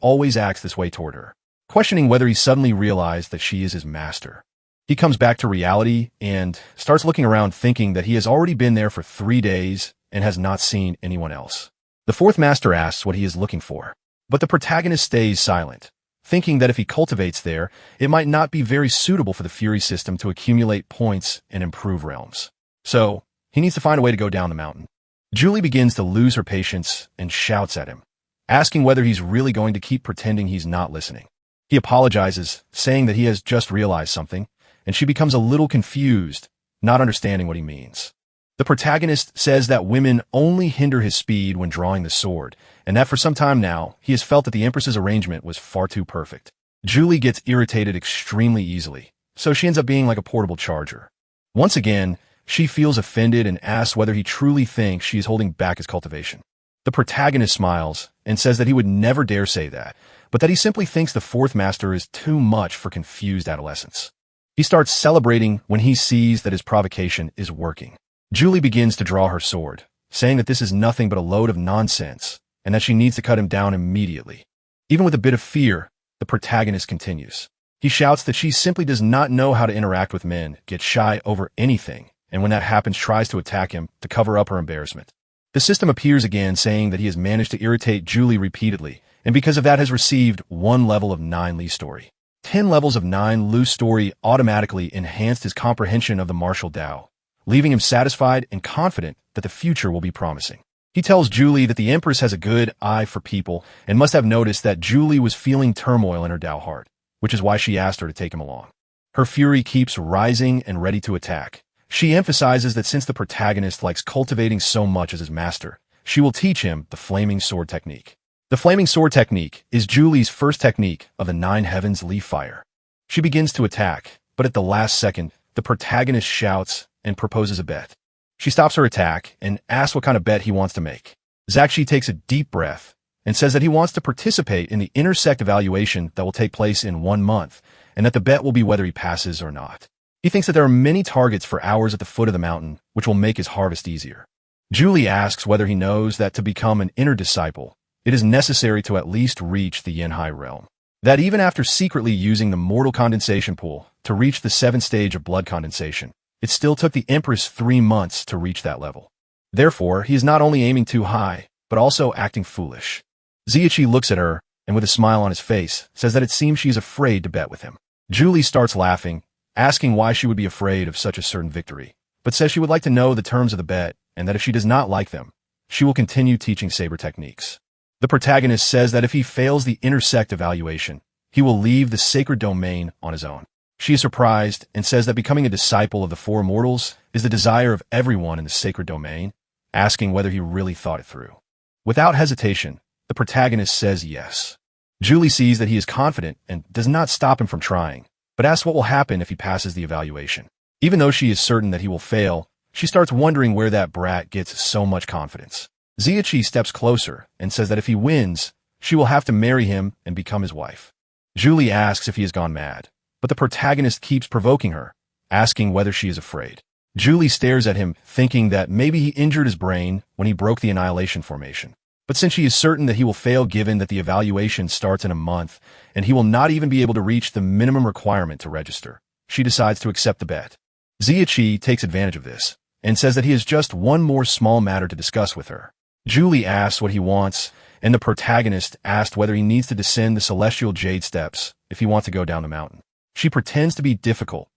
always acts this way toward her, questioning whether he suddenly realized that she is his master. He comes back to reality and starts looking around thinking that he has already been there for 3 days and has not seen anyone else. The fourth master asks what he is looking for, but the protagonist stays silent, thinking that if he cultivates there, it might not be very suitable for the Fury system to accumulate points and improve realms. So, he needs to find a way to go down the mountain. Julie begins to lose her patience and shouts at him, asking whether he's really going to keep pretending he's not listening. He apologizes, saying that he has just realized something, and she becomes a little confused, not understanding what he means. The protagonist says that women only hinder his speed when drawing the sword, and that for some time now, he has felt that the Empress's arrangement was far too perfect. Julie gets irritated extremely easily, so she ends up being like a portable charger. Once again, she feels offended and asks whether he truly thinks she is holding back his cultivation. The protagonist smiles and says that he would never dare say that, but that he simply thinks the fourth master is too much for confused adolescents. He starts celebrating when he sees that his provocation is working. Julie begins to draw her sword, saying that this is nothing but a load of nonsense, and that she needs to cut him down immediately. Even with a bit of fear, the protagonist continues. He shouts that she simply does not know how to interact with men, gets shy over anything, and when that happens tries to attack him to cover up her embarrassment. The system appears again, saying that he has managed to irritate Julie repeatedly, and because of that has received 1 level of 9 Li story. 10 levels of 9 Lu story automatically enhanced his comprehension of the martial Tao, leaving him satisfied and confident that the future will be promising. He tells Julie that the Empress has a good eye for people and must have noticed that Julie was feeling turmoil in her Tao heart, which is why she asked her to take him along. Her fury keeps rising and ready to attack. She emphasizes that since the protagonist likes cultivating so much as his master, she will teach him the flaming sword technique. The flaming sword technique is Julie's first technique of the 9 heavens Li fire. She begins to attack, but at the last second, the protagonist shouts and proposes a bet. She stops her attack and asks what kind of bet he wants to make. Zakshi takes a deep breath and says that he wants to participate in the intersect evaluation that will take place in 1 month, and that the bet will be whether he passes or not. He thinks that there are many targets for hours at the foot of the mountain, which will make his harvest easier. Julie asks whether he knows that to become an inner disciple, it is necessary to at least reach the Yin-Hai realm. That even after secretly using the mortal condensation pool to reach the 7th stage of blood condensation, it still took the Empress 3 months to reach that level. Therefore, he is not only aiming too high, but also acting foolish. Ziachi looks at her, and with a smile on his face, says that it seems she is afraid to bet with him. Julie starts laughing, asking why she would be afraid of such a certain victory, but says she would like to know the terms of the bet, and that if she does not like them, she will continue teaching saber techniques. The protagonist says that if he fails the intersect evaluation, he will leave the sacred domain on his own. She is surprised and says that becoming a disciple of the 4 immortals is the desire of everyone in the sacred domain, asking whether he really thought it through. Without hesitation, the protagonist says yes. Julie sees that he is confident and does not stop him from trying, but asks what will happen if he passes the evaluation. Even though she is certain that he will fail, she starts wondering where that brat gets so much confidence. Ziachi steps closer and says that if he wins, she will have to marry him and become his wife. Julie asks if he has gone mad, but the protagonist keeps provoking her, asking whether she is afraid. Julie stares at him, thinking that maybe he injured his brain when he broke the annihilation formation. But since she is certain that he will fail given that the evaluation starts in a month, and he will not even be able to reach the minimum requirement to register, she decides to accept the bet. Ziachi takes advantage of this, and says that he has just one more small matter to discuss with her. Julie asks what he wants, and the protagonist asks whether he needs to descend the celestial jade steps if he wants to go down the mountain. She pretends to be difficult,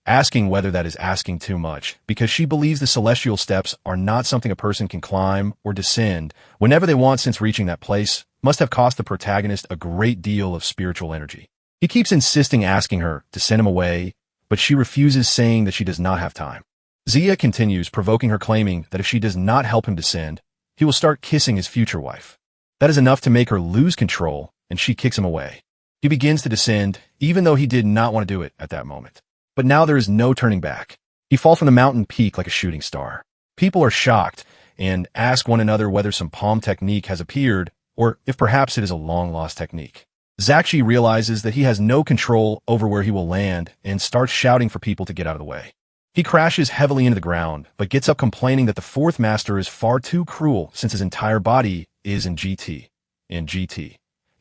asking whether that is asking too much, because she believes the celestial steps are not something a person can climb or descend whenever they want, since reaching that place must have cost the protagonist a great deal of spiritual energy. He keeps insisting, asking her to send him away, but she refuses, saying that she does not have time. Zia continues, provoking her, claiming that if she does not help him descend, he will start kissing his future wife. That is enough to make her lose control, and she kicks him away. He begins to descend, even though he did not want to do it at that moment. But now there is no turning back. He falls from the mountain peak like a shooting star. People are shocked, and ask one another whether some palm technique has appeared, or if perhaps it is a long-lost technique. Zachshi realizes that he has no control over where he will land and starts shouting for people to get out of the way. He crashes heavily into the ground, but gets up complaining that the fourth master is far too cruel since his entire body is in GT.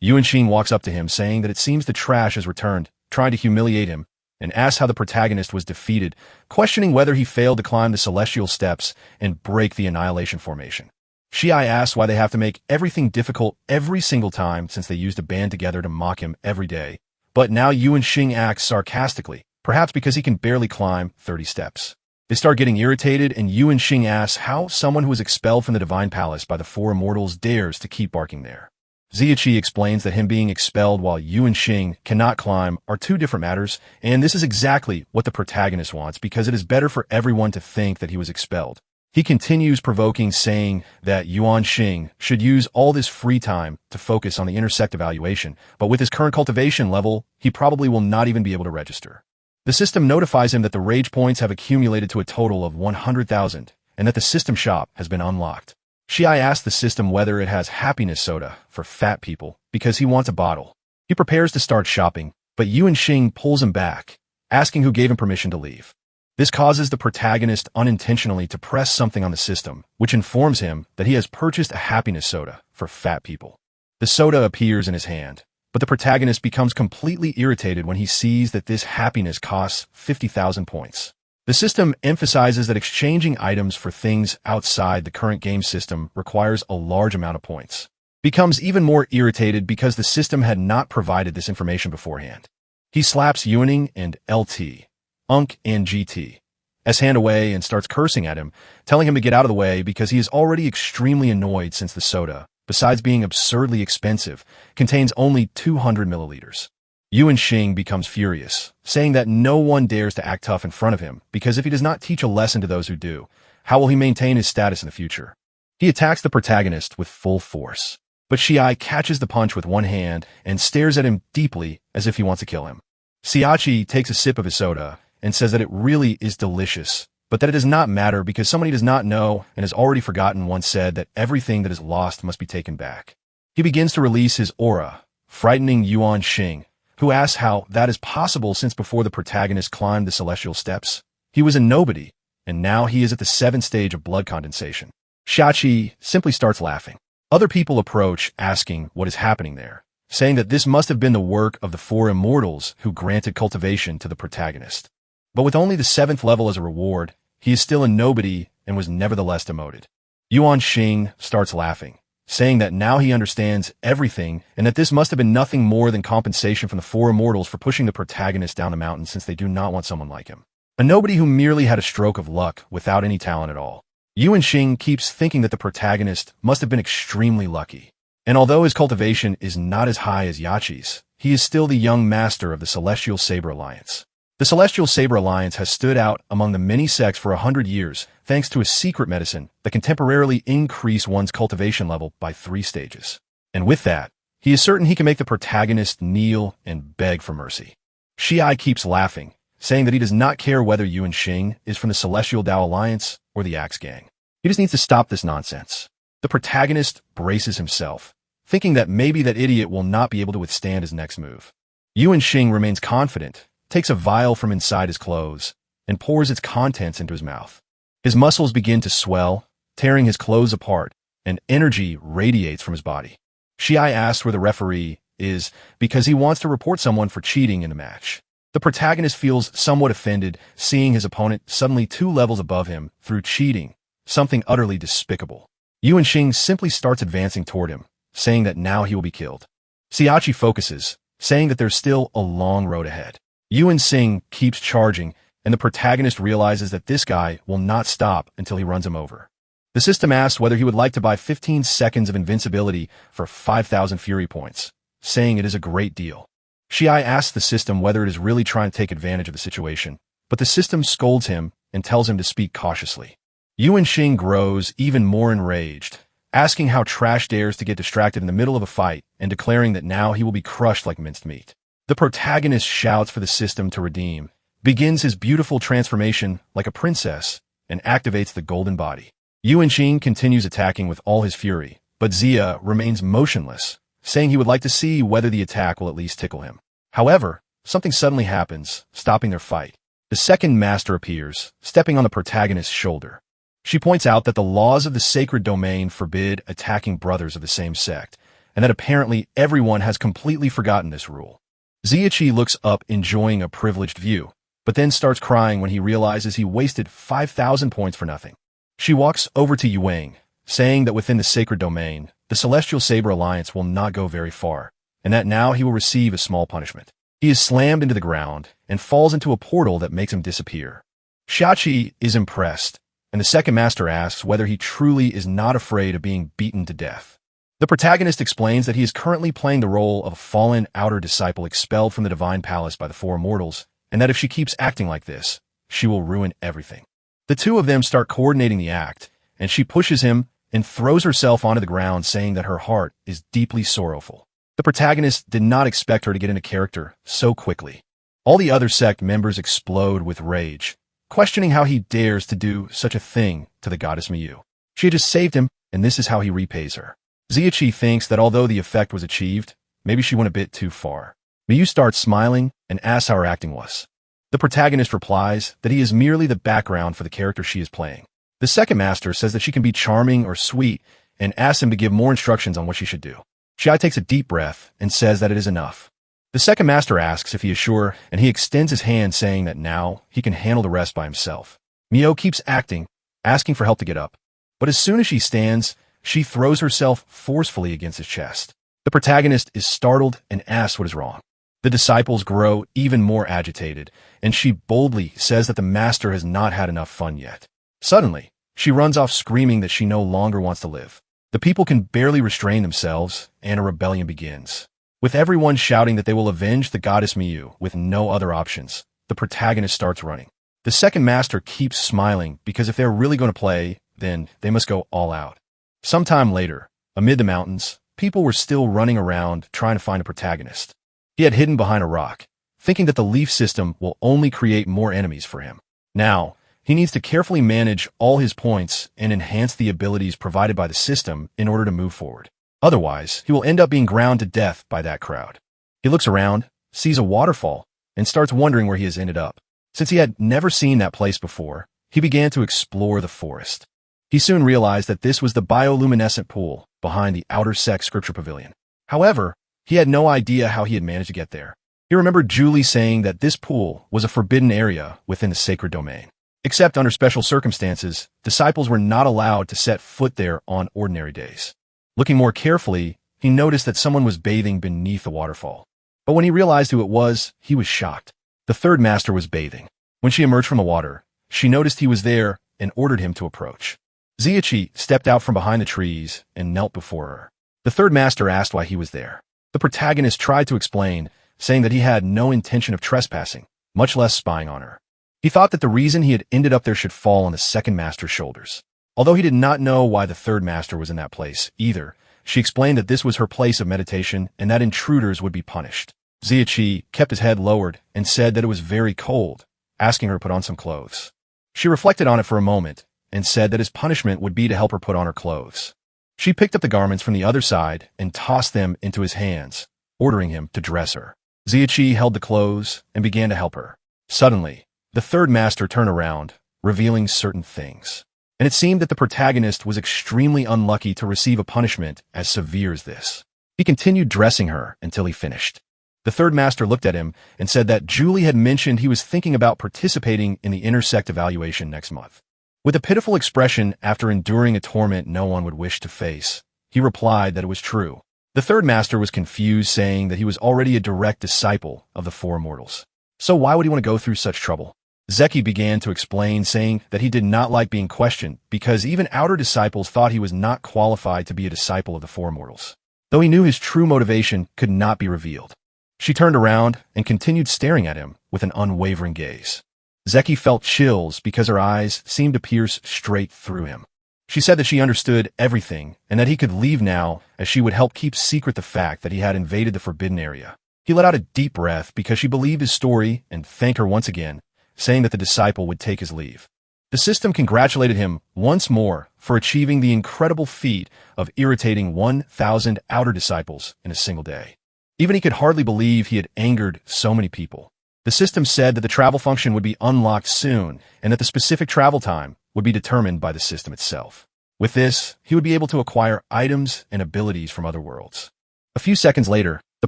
Yuanxing walks up to him saying that it seems the trash has returned, trying to humiliate him, and asks how the protagonist was defeated, questioning whether he failed to climb the celestial steps and break the annihilation formation. Shiai asks why they have to make everything difficult every single time since they used to band together to mock him every day. But now Yuanxing acts sarcastically, perhaps because he can barely climb 30 steps. They start getting irritated, and Yuanxing asks how someone who was expelled from the Divine Palace by the Four Immortals dares to keep barking there. Ziachi explains that him being expelled while Yuanxing cannot climb are two different matters, and this is exactly what the protagonist wants because it is better for everyone to think that he was expelled. He continues provoking, saying that Yuanxing should use all this free time to focus on the intersect evaluation, but with his current cultivation level, he probably will not even be able to register. The system notifies him that the rage points have accumulated to a total of 100,000, and that the system shop has been unlocked. Shiai asks the system whether it has happiness soda for fat people, because he wants a bottle. He prepares to start shopping, but Yuanxing pulls him back, asking who gave him permission to leave. This causes the protagonist unintentionally to press something on the system, which informs him that he has purchased a happiness soda for fat people. The soda appears in his hand, but the protagonist becomes completely irritated when he sees that this happiness costs 50,000 points. The system emphasizes that exchanging items for things outside the current game system requires a large amount of points. Becomes even more irritated because the system had not provided this information beforehand. He slaps Yuaning and LT. Unk and GT. S hand away and starts cursing at him, telling him to get out of the way because he is already extremely annoyed since the soda, besides being absurdly expensive, contains only 200 milliliters. Yuanxing becomes furious, saying that no one dares to act tough in front of him because if he does not teach a lesson to those who do, how will he maintain his status in the future? He attacks the protagonist with full force, but Shiai catches the punch with one hand and stares at him deeply as if he wants to kill him. Siachi takes a sip of his soda and says that it really is delicious, but that it does not matter because someone he does not know and has already forgotten once said that everything that is lost must be taken back. He begins to release his aura, frightening Yuanxing, who asks how that is possible since before the protagonist climbed the celestial steps, he was a nobody, and now he is at the 7th stage of blood condensation. Shachi simply starts laughing. Other people approach, asking what is happening there, saying that this must have been the work of the Four Immortals who granted cultivation to the protagonist. But with only the 7th level as a reward, he is still a nobody and was nevertheless demoted. Yuanxing starts laughing, saying that now he understands everything and that this must have been nothing more than compensation from the Four Immortals for pushing the protagonist down the mountain since they do not want someone like him. A nobody who merely had a stroke of luck without any talent at all. Yuanxing keeps thinking that the protagonist must have been extremely lucky. And although his cultivation is not as high as Yachi's, he is still the young master of the Celestial Saber Alliance. The Celestial Saber Alliance has stood out among the many sects for 100 years thanks to a secret medicine that can temporarily increase one's cultivation level by 3 stages. And with that, he is certain he can make the protagonist kneel and beg for mercy. Shiai keeps laughing, saying that he does not care whether Yuanxing is from the Celestial Dao Alliance or the Axe Gang. He just needs to stop this nonsense. The protagonist braces himself, thinking that maybe that idiot will not be able to withstand his next move. Yuanxing remains confident, takes a vial from inside his clothes, and pours its contents into his mouth. His muscles begin to swell, tearing his clothes apart, and energy radiates from his body. Shiai asks where the referee is because he wants to report someone for cheating in the match. The protagonist feels somewhat offended, seeing his opponent suddenly 2 levels above him through cheating, something utterly despicable. Yuanxing simply starts advancing toward him, saying that now he will be killed. Siachi focuses, saying that there's still a long road ahead. Yuanxing keeps charging, and the protagonist realizes that this guy will not stop until he runs him over. The system asks whether he would like to buy 15 seconds of invincibility for 5,000 fury points, saying it is a great deal. Shiai asks the system whether it is really trying to take advantage of the situation, but the system scolds him and tells him to speak cautiously. Yuanxing grows even more enraged, asking how Trash dares to get distracted in the middle of a fight and declaring that now he will be crushed like minced meat. The protagonist shouts for the system to redeem, begins his beautiful transformation like a princess, and activates the golden body. Yuanqing continues attacking with all his fury, but Zia remains motionless, saying he would like to see whether the attack will at least tickle him. However, something suddenly happens, stopping their fight. The second master appears, stepping on the protagonist's shoulder. She points out that the laws of the sacred domain forbid attacking brothers of the same sect, and that apparently everyone has completely forgotten this rule. Ziachi looks up, enjoying a privileged view, but then starts crying when he realizes he wasted 5,000 points for nothing. She walks over to Yuang, saying that within the sacred domain, the Celestial Saber Alliance will not go very far, and that now he will receive a small punishment. He is slammed into the ground and falls into a portal that makes him disappear. Xiachi is impressed, and the second master asks whether he truly is not afraid of being beaten to death. The protagonist explains that he is currently playing the role of a fallen outer disciple expelled from the divine palace by the four immortals, and that if she keeps acting like this, she will ruin everything. The two of them start coordinating the act, and she pushes him and throws herself onto the ground, saying that her heart is deeply sorrowful. The protagonist did not expect her to get into character so quickly. All the other sect members explode with rage, questioning how he dares to do such a thing to the goddess Miyu. She had just saved him, and this is how he repays her. Ziachi thinks that although the effect was achieved, maybe she went a bit too far. Miyu starts smiling and asks how her acting was. The protagonist replies that he is merely the background for the character she is playing. The second master says that she can be charming or sweet and asks him to give more instructions on what she should do. Xiai takes a deep breath and says that it is enough. The second master asks if he is sure, and he extends his hand, saying that now he can handle the rest by himself. Mio keeps acting, asking for help to get up. But as soon as she stands, she throws herself forcefully against his chest. The protagonist is startled and asks what is wrong. The disciples grow even more agitated, and she boldly says that the master has not had enough fun yet. Suddenly, she runs off screaming that she no longer wants to live. The people can barely restrain themselves, and a rebellion begins. With everyone shouting that they will avenge the goddess Miyu with no other options, the protagonist starts running. The second master keeps smiling because if they're really going to play, then they must go all out. Sometime later, amid the mountains, people were still running around trying to find a protagonist. He had hidden behind a rock, thinking that the leaf system will only create more enemies for him. Now, he needs to carefully manage all his points and enhance the abilities provided by the system in order to move forward. Otherwise, he will end up being ground to death by that crowd. He looks around, sees a waterfall, and starts wondering where he has ended up. Since he had never seen that place before, he began to explore the forest. He soon realized that this was the bioluminescent pool behind the outer sect scripture pavilion. However, he had no idea how he had managed to get there. He remembered Julie saying that this pool was a forbidden area within the sacred domain. Except under special circumstances, disciples were not allowed to set foot there on ordinary days. Looking more carefully, he noticed that someone was bathing beneath the waterfall. But when he realized who it was, he was shocked. The third master was bathing. When she emerged from the water, she noticed he was there and ordered him to approach. Ziachi stepped out from behind the trees and knelt before her. The third master asked why he was there. The protagonist tried to explain, saying that he had no intention of trespassing, much less spying on her. He thought that the reason he had ended up there should fall on the second master's shoulders. Although he did not know why the third master was in that place either, she explained that this was her place of meditation and that intruders would be punished. Ziachi kept his head lowered and said that it was very cold, asking her to put on some clothes. She reflected on it for a moment and said that his punishment would be to help her put on her clothes. She picked up the garments from the other side and tossed them into his hands, ordering him to dress her. Ziachi held the clothes and began to help her. Suddenly, the third master turned around, revealing certain things. And it seemed that the protagonist was extremely unlucky to receive a punishment as severe as this. He continued dressing her until he finished. The third master looked at him and said that Julie had mentioned he was thinking about participating in the intersect evaluation next month. With a pitiful expression after enduring a torment no one would wish to face, he replied that it was true. The third master was confused, saying that he was already a direct disciple of the four immortals. So why would he want to go through such trouble? Zeki began to explain, saying that he did not like being questioned because even outer disciples thought he was not qualified to be a disciple of the four immortals, though he knew his true motivation could not be revealed. She turned around and continued staring at him with an unwavering gaze. Zeki felt chills because her eyes seemed to pierce straight through him. She said that she understood everything and that he could leave now as she would help keep secret the fact that he had invaded the forbidden area. He let out a deep breath because she believed his story and thanked her once again, saying that the disciple would take his leave. The system congratulated him once more for achieving the incredible feat of irritating 1,000 outer disciples in a single day. Even he could hardly believe he had angered so many people. The system said that the travel function would be unlocked soon and that the specific travel time would be determined by the system itself. With this, he would be able to acquire items and abilities from other worlds. A few seconds later, the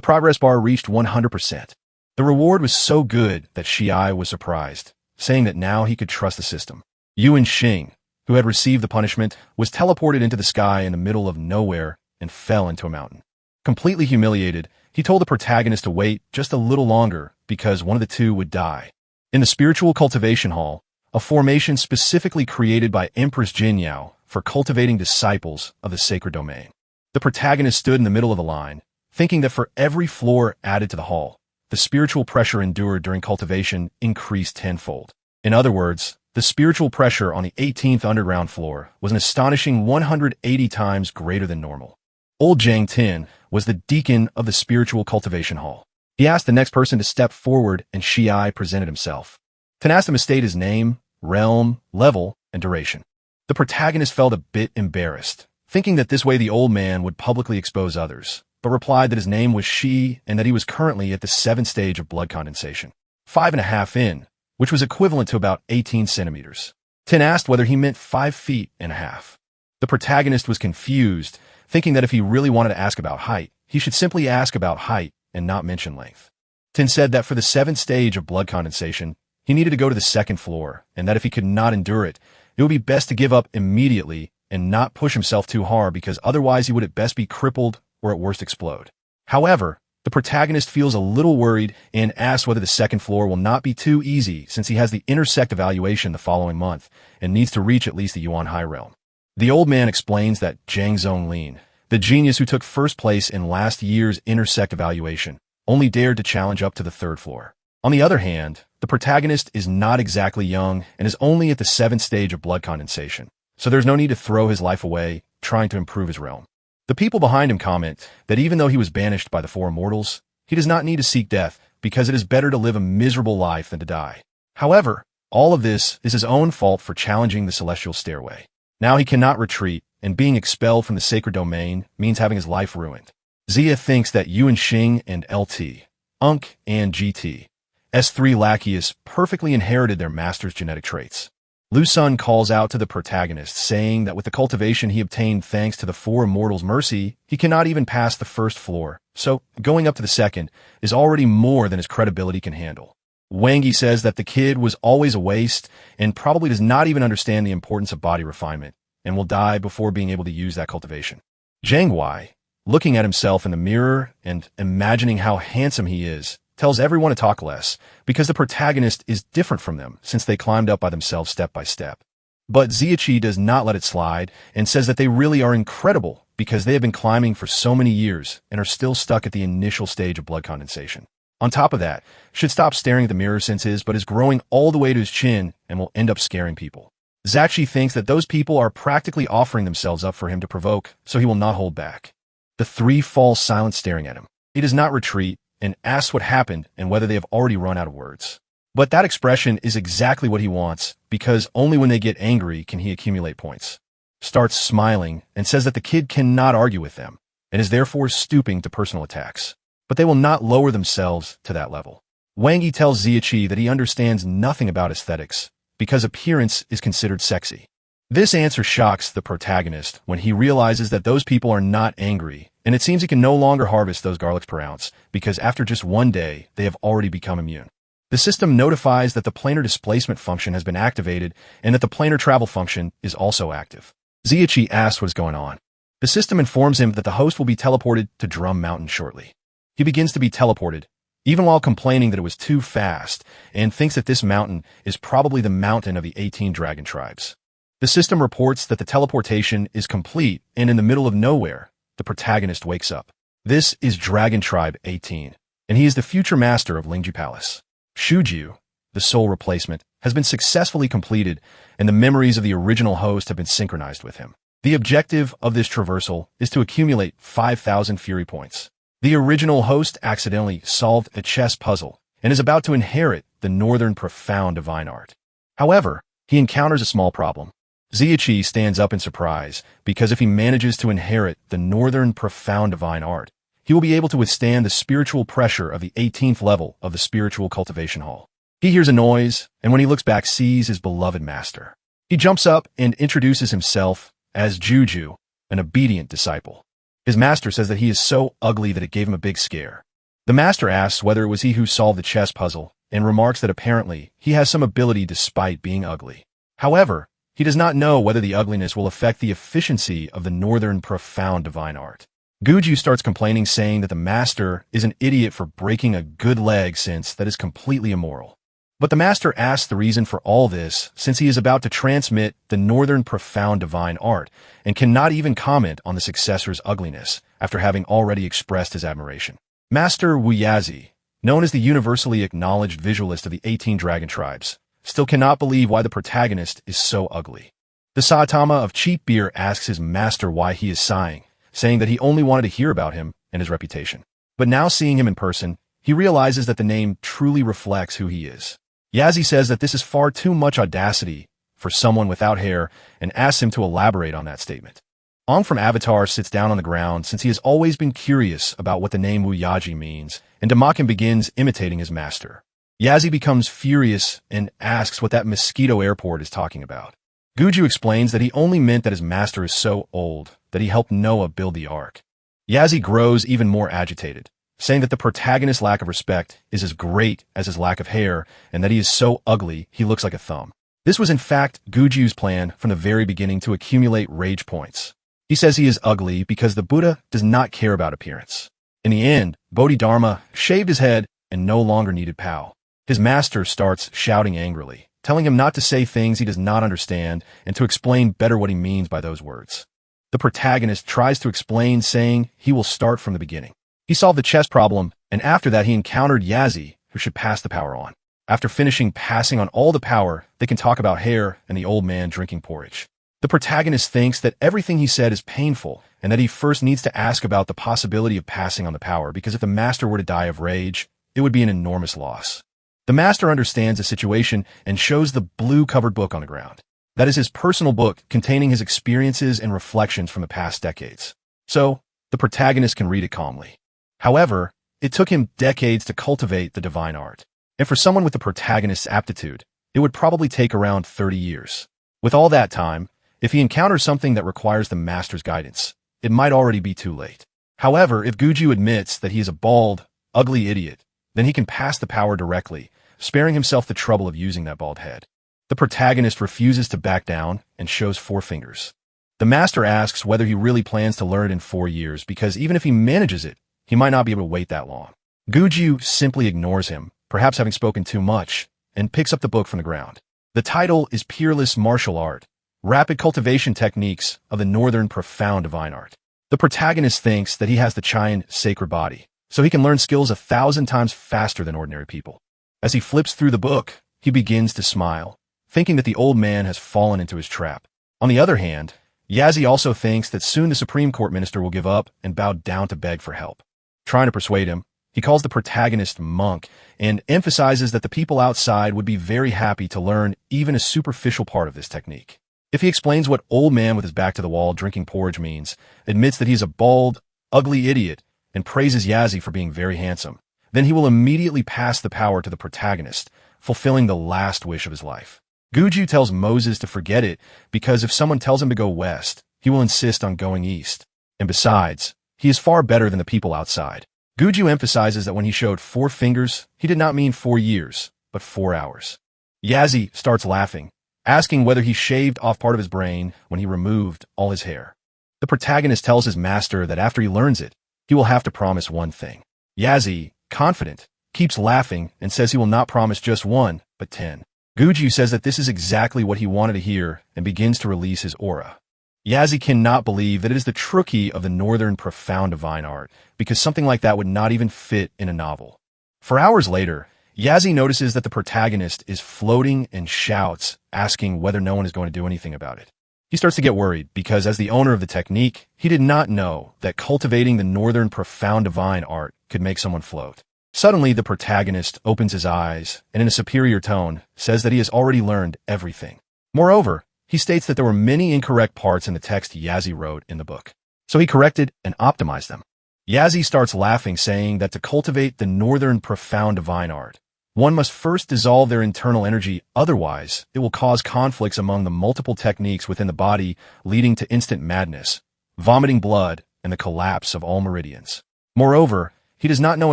progress bar reached 100%. The reward was so good that Shi was surprised, saying that now he could trust the system. Yuan Xing, who had received the punishment, was teleported into the sky in the middle of nowhere and fell into a mountain. Completely humiliated, he told the protagonist to wait just a little longer because one of the two would die. In the spiritual cultivation hall, a formation specifically created by Empress Jinyao for cultivating disciples of the sacred domain. The protagonist stood in the middle of the line, thinking that for every floor added to the hall, the spiritual pressure endured during cultivation increased tenfold. In other words, the spiritual pressure on the 18th underground floor was an astonishing 180 times greater than normal. Old Jiang Tin was the deacon of the spiritual cultivation hall. He asked the next person to step forward, and Shi presented himself. Tin asked him to state his name, realm, level, and duration. The protagonist felt a bit embarrassed, thinking that this way the old man would publicly expose others, but replied that his name was Shi and that he was currently at the 7th stage of blood condensation, 5.5 in, which was equivalent to about 18 centimeters. Tin asked whether he meant 5 feet and a half. The protagonist was confused, thinking that if he really wanted to ask about height, he should simply ask about height and not mention length. Tin said that for the 7th stage of blood condensation, he needed to go to the 2nd floor, and that if he could not endure it, it would be best to give up immediately and not push himself too hard because otherwise he would at best be crippled or at worst explode. However, the protagonist feels a little worried and asks whether the 2nd floor will not be too easy since he has the intersect evaluation the following month and needs to reach at least the Yuan High realm. The old man explains that Zhang Zonglin, the genius who took first place in last year's intersect evaluation, only dared to challenge up to the 3rd floor. On the other hand, the protagonist is not exactly young and is only at the 7th stage of blood condensation, so there's no need to throw his life away trying to improve his realm. The people behind him comment that even though he was banished by the 4 immortals, he does not need to seek death because it is better to live a miserable life than to die. However, all of this is his own fault for challenging the celestial stairway. Now he cannot retreat, and being expelled from the sacred domain means having his life ruined. Zia thinks that Yuan Xing and LT, Unk, and GT, S3 Lackeus perfectly inherited their master's genetic traits. Lu Sun calls out to the protagonist, saying that with the cultivation he obtained thanks to the 4 immortals' mercy, he cannot even pass the 1st floor, so going up to the 2nd is already more than his credibility can handle. Wang Yi says that the kid was always a waste and probably does not even understand the importance of body refinement and will die before being able to use that cultivation. Zhang Wei, looking at himself in the mirror and imagining how handsome he is, tells everyone to talk less because the protagonist is different from them since they climbed up by themselves step by step. But Ziachi does not let it slide and says that they really are incredible because they have been climbing for so many years and are still stuck at the initial stage of blood condensation. On top of that, should stop staring at the mirror since his butt is growing all the way to his chin and will end up scaring people. Zachi thinks that those people are practically offering themselves up for him to provoke, so he will not hold back. The 3 fall silent staring at him. He does not retreat and asks what happened and whether they have already run out of words. But that expression is exactly what he wants because only when they get angry can he accumulate points. Starts smiling and says that the kid cannot argue with them and is therefore stooping to personal attacks. But they will not lower themselves to that level. Wang Yi tells Ziachi that he understands nothing about aesthetics because appearance is considered sexy. This answer shocks the protagonist when he realizes that those people are not angry, and it seems he can no longer harvest those garlics per ounce because after just 1 day, they have already become immune. The system notifies that the planar displacement function has been activated and that the planar travel function is also active. Ziachi asks what is going on. The system informs him that the host will be teleported to Drum Mountain shortly. He begins to be teleported, even while complaining that it was too fast, and thinks that this mountain is probably the mountain of the 18 dragon tribes. The system reports that the teleportation is complete, and in the middle of nowhere, the protagonist wakes up. This is Dragon Tribe 18, and he is the future master of Lingju Palace. Shuju, the soul replacement, has been successfully completed, and the memories of the original host have been synchronized with him. The objective of this traversal is to accumulate 5,000 Fury points. The original host accidentally solved a chess puzzle and is about to inherit the Northern Profound Divine Art. However, he encounters a small problem. Xiachi stands up in surprise, because if he manages to inherit the northern profound divine art, he will be able to withstand the spiritual pressure of the 18th level of the spiritual cultivation hall. He hears a noise, and when he looks back sees his beloved master. He jumps up and introduces himself as Juju, an obedient disciple. His master says that he is so ugly that it gave him a big scare. The master asks whether it was he who solved the chess puzzle, and remarks that apparently he has some ability despite being ugly. However, he does not know whether the ugliness will affect the efficiency of the northern profound divine art. Guju starts complaining, saying that the master is an idiot for breaking a good leg since that is completely immoral. But the master asks the reason for all this, since he is about to transmit the northern profound divine art and cannot even comment on the successor's ugliness after having already expressed his admiration. Master Wuyazi, known as the universally acknowledged visualist of the 18 dragon tribes, still cannot believe why the protagonist is so ugly. The Saitama of cheap beer asks his master why he is sighing, saying that he only wanted to hear about him and his reputation. But now seeing him in person, he realizes that the name truly reflects who he is. Yazi says that this is far too much audacity for someone without hair and asks him to elaborate on that statement. Ong from Avatar sits down on the ground since he has always been curious about what the name Wuyaji means, and Damakin begins imitating his master. Yazi becomes furious and asks what that mosquito airport is talking about. Guju explains that he only meant that his master is so old that he helped Noah build the ark. Yazi grows even more agitated, saying that the protagonist's lack of respect is as great as his lack of hair and that he is so ugly he looks like a thumb. This was in fact Guju's plan from the very beginning to accumulate rage points. He says he is ugly because the Buddha does not care about appearance. In the end, Bodhidharma shaved his head and no longer needed Pao. His master starts shouting angrily, telling him not to say things he does not understand and to explain better what he means by those words. The protagonist tries to explain, saying he will start from the beginning. He solved the chess problem, and after that he encountered Yazi, who should pass the power on. After finishing passing on all the power, they can talk about hair and the old man drinking porridge. The protagonist thinks that everything he said is painful, and that he first needs to ask about the possibility of passing on the power, because if the master were to die of rage, it would be an enormous loss. The master understands the situation and shows the blue-covered book on the ground. That is his personal book containing his experiences and reflections from the past decades. So, the protagonist can read it calmly. However, it took him decades to cultivate the divine art. And for someone with the protagonist's aptitude, it would probably take around 30 years. With all that time, if he encounters something that requires the master's guidance, it might already be too late. However, if Guju admits that he is a bald, ugly idiot, then he can pass the power directly, sparing himself the trouble of using that bald head. The protagonist refuses to back down and shows 4 fingers. The master asks whether he really plans to learn it in 4 years, because even if he manages it, he might not be able to wait that long. Guju simply ignores him, perhaps having spoken too much, and picks up the book from the ground. The title is Peerless Martial Art, Rapid Cultivation Techniques of the Northern Profound Divine Art. The protagonist thinks that he has the Chayan sacred body, so he can learn skills 1,000 times faster than ordinary people. As he flips through the book, he begins to smile, thinking that the old man has fallen into his trap. On the other hand, Yazi also thinks that soon the Supreme Court minister will give up and bow down to beg for help. Trying to persuade him, he calls the protagonist monk and emphasizes that the people outside would be very happy to learn even a superficial part of this technique. If he explains what old man with his back to the wall drinking porridge means, admits that he is a bald, ugly idiot, and praises Yazi for being very handsome, then he will immediately pass the power to the protagonist, fulfilling the last wish of his life. Guju tells Moses to forget it because if someone tells him to go west, he will insist on going east. And besides, he is far better than the people outside. Guju emphasizes that when he showed 4 fingers, he did not mean 4 years, but 4 hours. Yazi starts laughing, asking whether he shaved off part of his brain when he removed all his hair. The protagonist tells his master that after he learns it, he will have to promise one thing. Yazi, confident, keeps laughing and says he will not promise just 1, but 10. Guju says that this is exactly what he wanted to hear and begins to release his aura. Yazi cannot believe that it is the true key of the northern profound divine art, because something like that would not even fit in a novel. For hours later, Yazi notices that the protagonist is floating and shouts, asking whether no one is going to do anything about it. He starts to get worried because as the owner of the technique, he did not know that cultivating the northern profound divine art could make someone float. Suddenly, the protagonist opens his eyes and in a superior tone says that he has already learned everything. Moreover, he states that there were many incorrect parts in the text Yazi wrote in the book. So he corrected and optimized them. Yazi starts laughing, saying that to cultivate the northern profound divine art, one must first dissolve their internal energy, otherwise it will cause conflicts among the multiple techniques within the body, leading to instant madness, vomiting blood, and the collapse of all meridians. Moreover, he does not know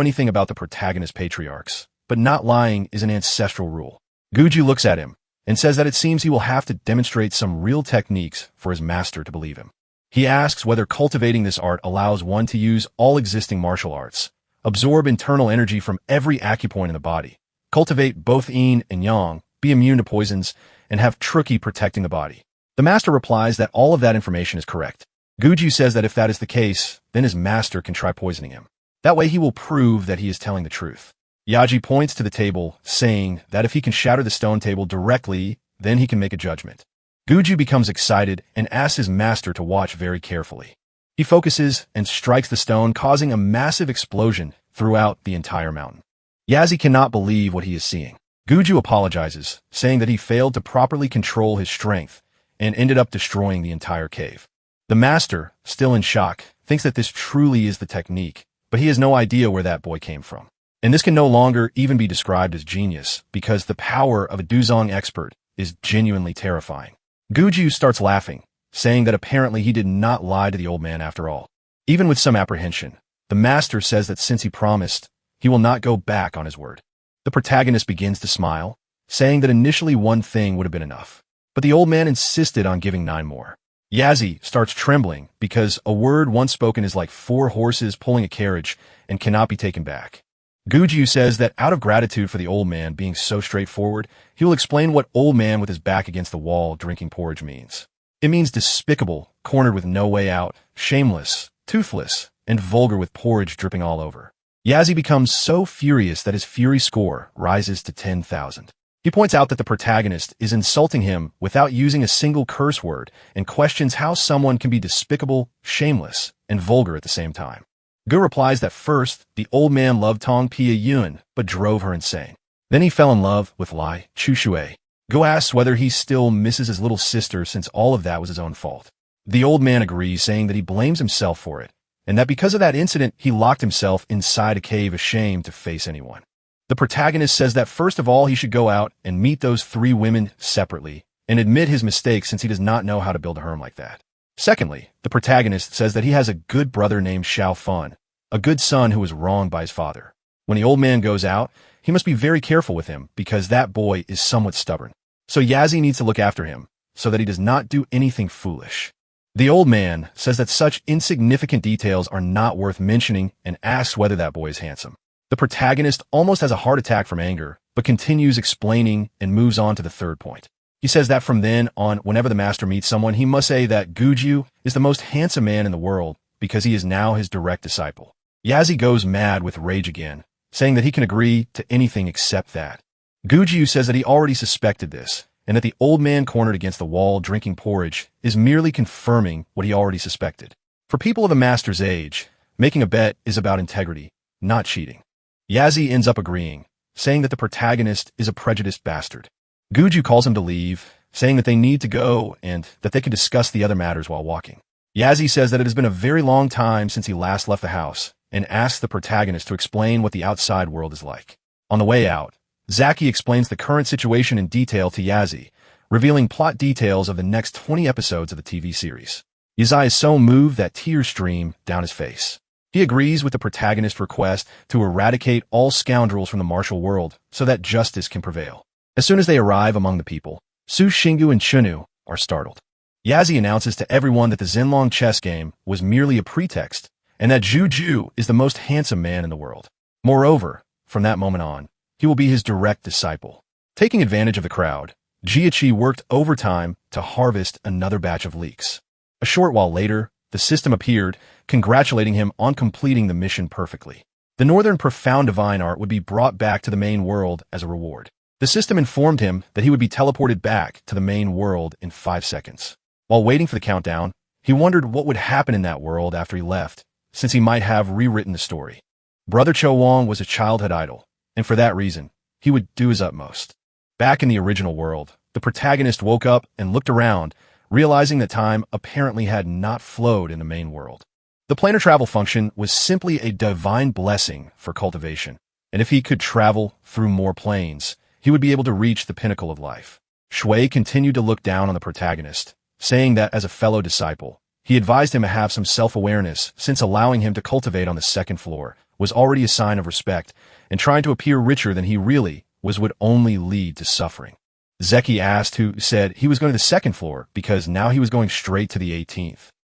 anything about the protagonist patriarchs, but not lying is an ancestral rule. Guju looks at him and says that it seems he will have to demonstrate some real techniques for his master to believe him. He asks whether cultivating this art allows one to use all existing martial arts, absorb internal energy from every acupoint in the body, cultivate both yin and yang, be immune to poisons, and have Truki protecting the body. The master replies that all of that information is correct. Guju says that if that is the case, then his master can try poisoning him. That way he will prove that he is telling the truth. Yaji points to the table, saying that if he can shatter the stone table directly, then he can make a judgment. Guju becomes excited and asks his master to watch very carefully. He focuses and strikes the stone, causing a massive explosion throughout the entire mountain. Yazi cannot believe what he is seeing. Guju apologizes, saying that he failed to properly control his strength and ended up destroying the entire cave. The master, still in shock, thinks that this truly is the technique, but he has no idea where that boy came from. And this can no longer even be described as genius, because the power of a Duzong expert is genuinely terrifying. Guju starts laughing, saying that apparently he did not lie to the old man after all. Even with some apprehension, the master says that since he promised, he will not go back on his word. The protagonist begins to smile, saying that initially one thing would have been enough, but the old man insisted on giving 9 more. Yazi starts trembling because a word once spoken is like 4 horses pulling a carriage and cannot be taken back. Guju says that out of gratitude for the old man being so straightforward, he will explain what old man with his back against the wall drinking porridge means. It means despicable, cornered with no way out, shameless, toothless, and vulgar with porridge dripping all over. Yazi becomes so furious that his fury score rises to 10,000. He points out that the protagonist is insulting him without using a single curse word and questions how someone can be despicable, shameless, and vulgar at the same time. Gu replies that first, the old man loved Tong Pia Yun, but drove her insane. Then he fell in love with Lai Chushue. Gu asks whether he still misses his little sister since all of that was his own fault. The old man agrees, saying that he blames himself for it, and that because of that incident, he locked himself inside a cave ashamed to face anyone. The protagonist says that first of all, he should go out and meet those 3 women separately and admit his mistake since he does not know how to build a harem like that. Secondly, the protagonist says that he has a good brother named Xiao Fun, a good son who was wronged by his father. When the old man goes out, he must be very careful with him because that boy is somewhat stubborn. So Yazi needs to look after him so that he does not do anything foolish. The old man says that such insignificant details are not worth mentioning and asks whether that boy is handsome. The protagonist almost has a heart attack from anger, but continues explaining and moves on to the third point. He says that from then on, whenever the master meets someone, he must say that Guju is the most handsome man in the world because he is now his direct disciple. Yazi goes mad with rage again, saying that he can agree to anything except that. Guju says that he already suspected this, and that the old man cornered against the wall drinking porridge is merely confirming what he already suspected. For people of the master's age, making a bet is about integrity, not cheating. Yazi ends up agreeing, saying that the protagonist is a prejudiced bastard. Guju calls him to leave, saying that they need to go and that they can discuss the other matters while walking. Yazi says that it has been a very long time since he last left the house and asks the protagonist to explain what the outside world is like. On the way out, Zaki explains the current situation in detail to Yazi, revealing plot details of the next 20 episodes of the TV series. Yazi is so moved that tears stream down his face. He agrees with the protagonist's request to eradicate all scoundrels from the martial world so that justice can prevail. As soon as they arrive among the people, Su Xinggu and Chunu are startled. Yazi announces to everyone that the Zenlong chess game was merely a pretext and that Juju is the most handsome man in the world. Moreover, from that moment on, he will be his direct disciple. Taking advantage of the crowd, Jiachi worked overtime to harvest another batch of leeks. A short while later, the system appeared, congratulating him on completing the mission perfectly. The northern profound divine art would be brought back to the main world as a reward. The system informed him that he would be teleported back to the main world in 5 seconds. While waiting for the countdown, he wondered what would happen in that world after he left, since he might have rewritten the story. Brother Cho Wong was a childhood idol, and for that reason, he would do his utmost. Back in the original world, The protagonist woke up and looked around, realizing that time apparently had not flowed in the main world. The planar travel function was simply a divine blessing for cultivation, and if he could travel through more planes, he would be able to reach the pinnacle of life. Shui continued to look down on the protagonist, saying that as a fellow disciple, he advised him to have some self-awareness, since allowing him to cultivate on the second floor was already a sign of respect, and trying to appear richer than he really was would only lead to suffering. Zeki asked who said he was going to the second floor because now he was going straight to the 18th.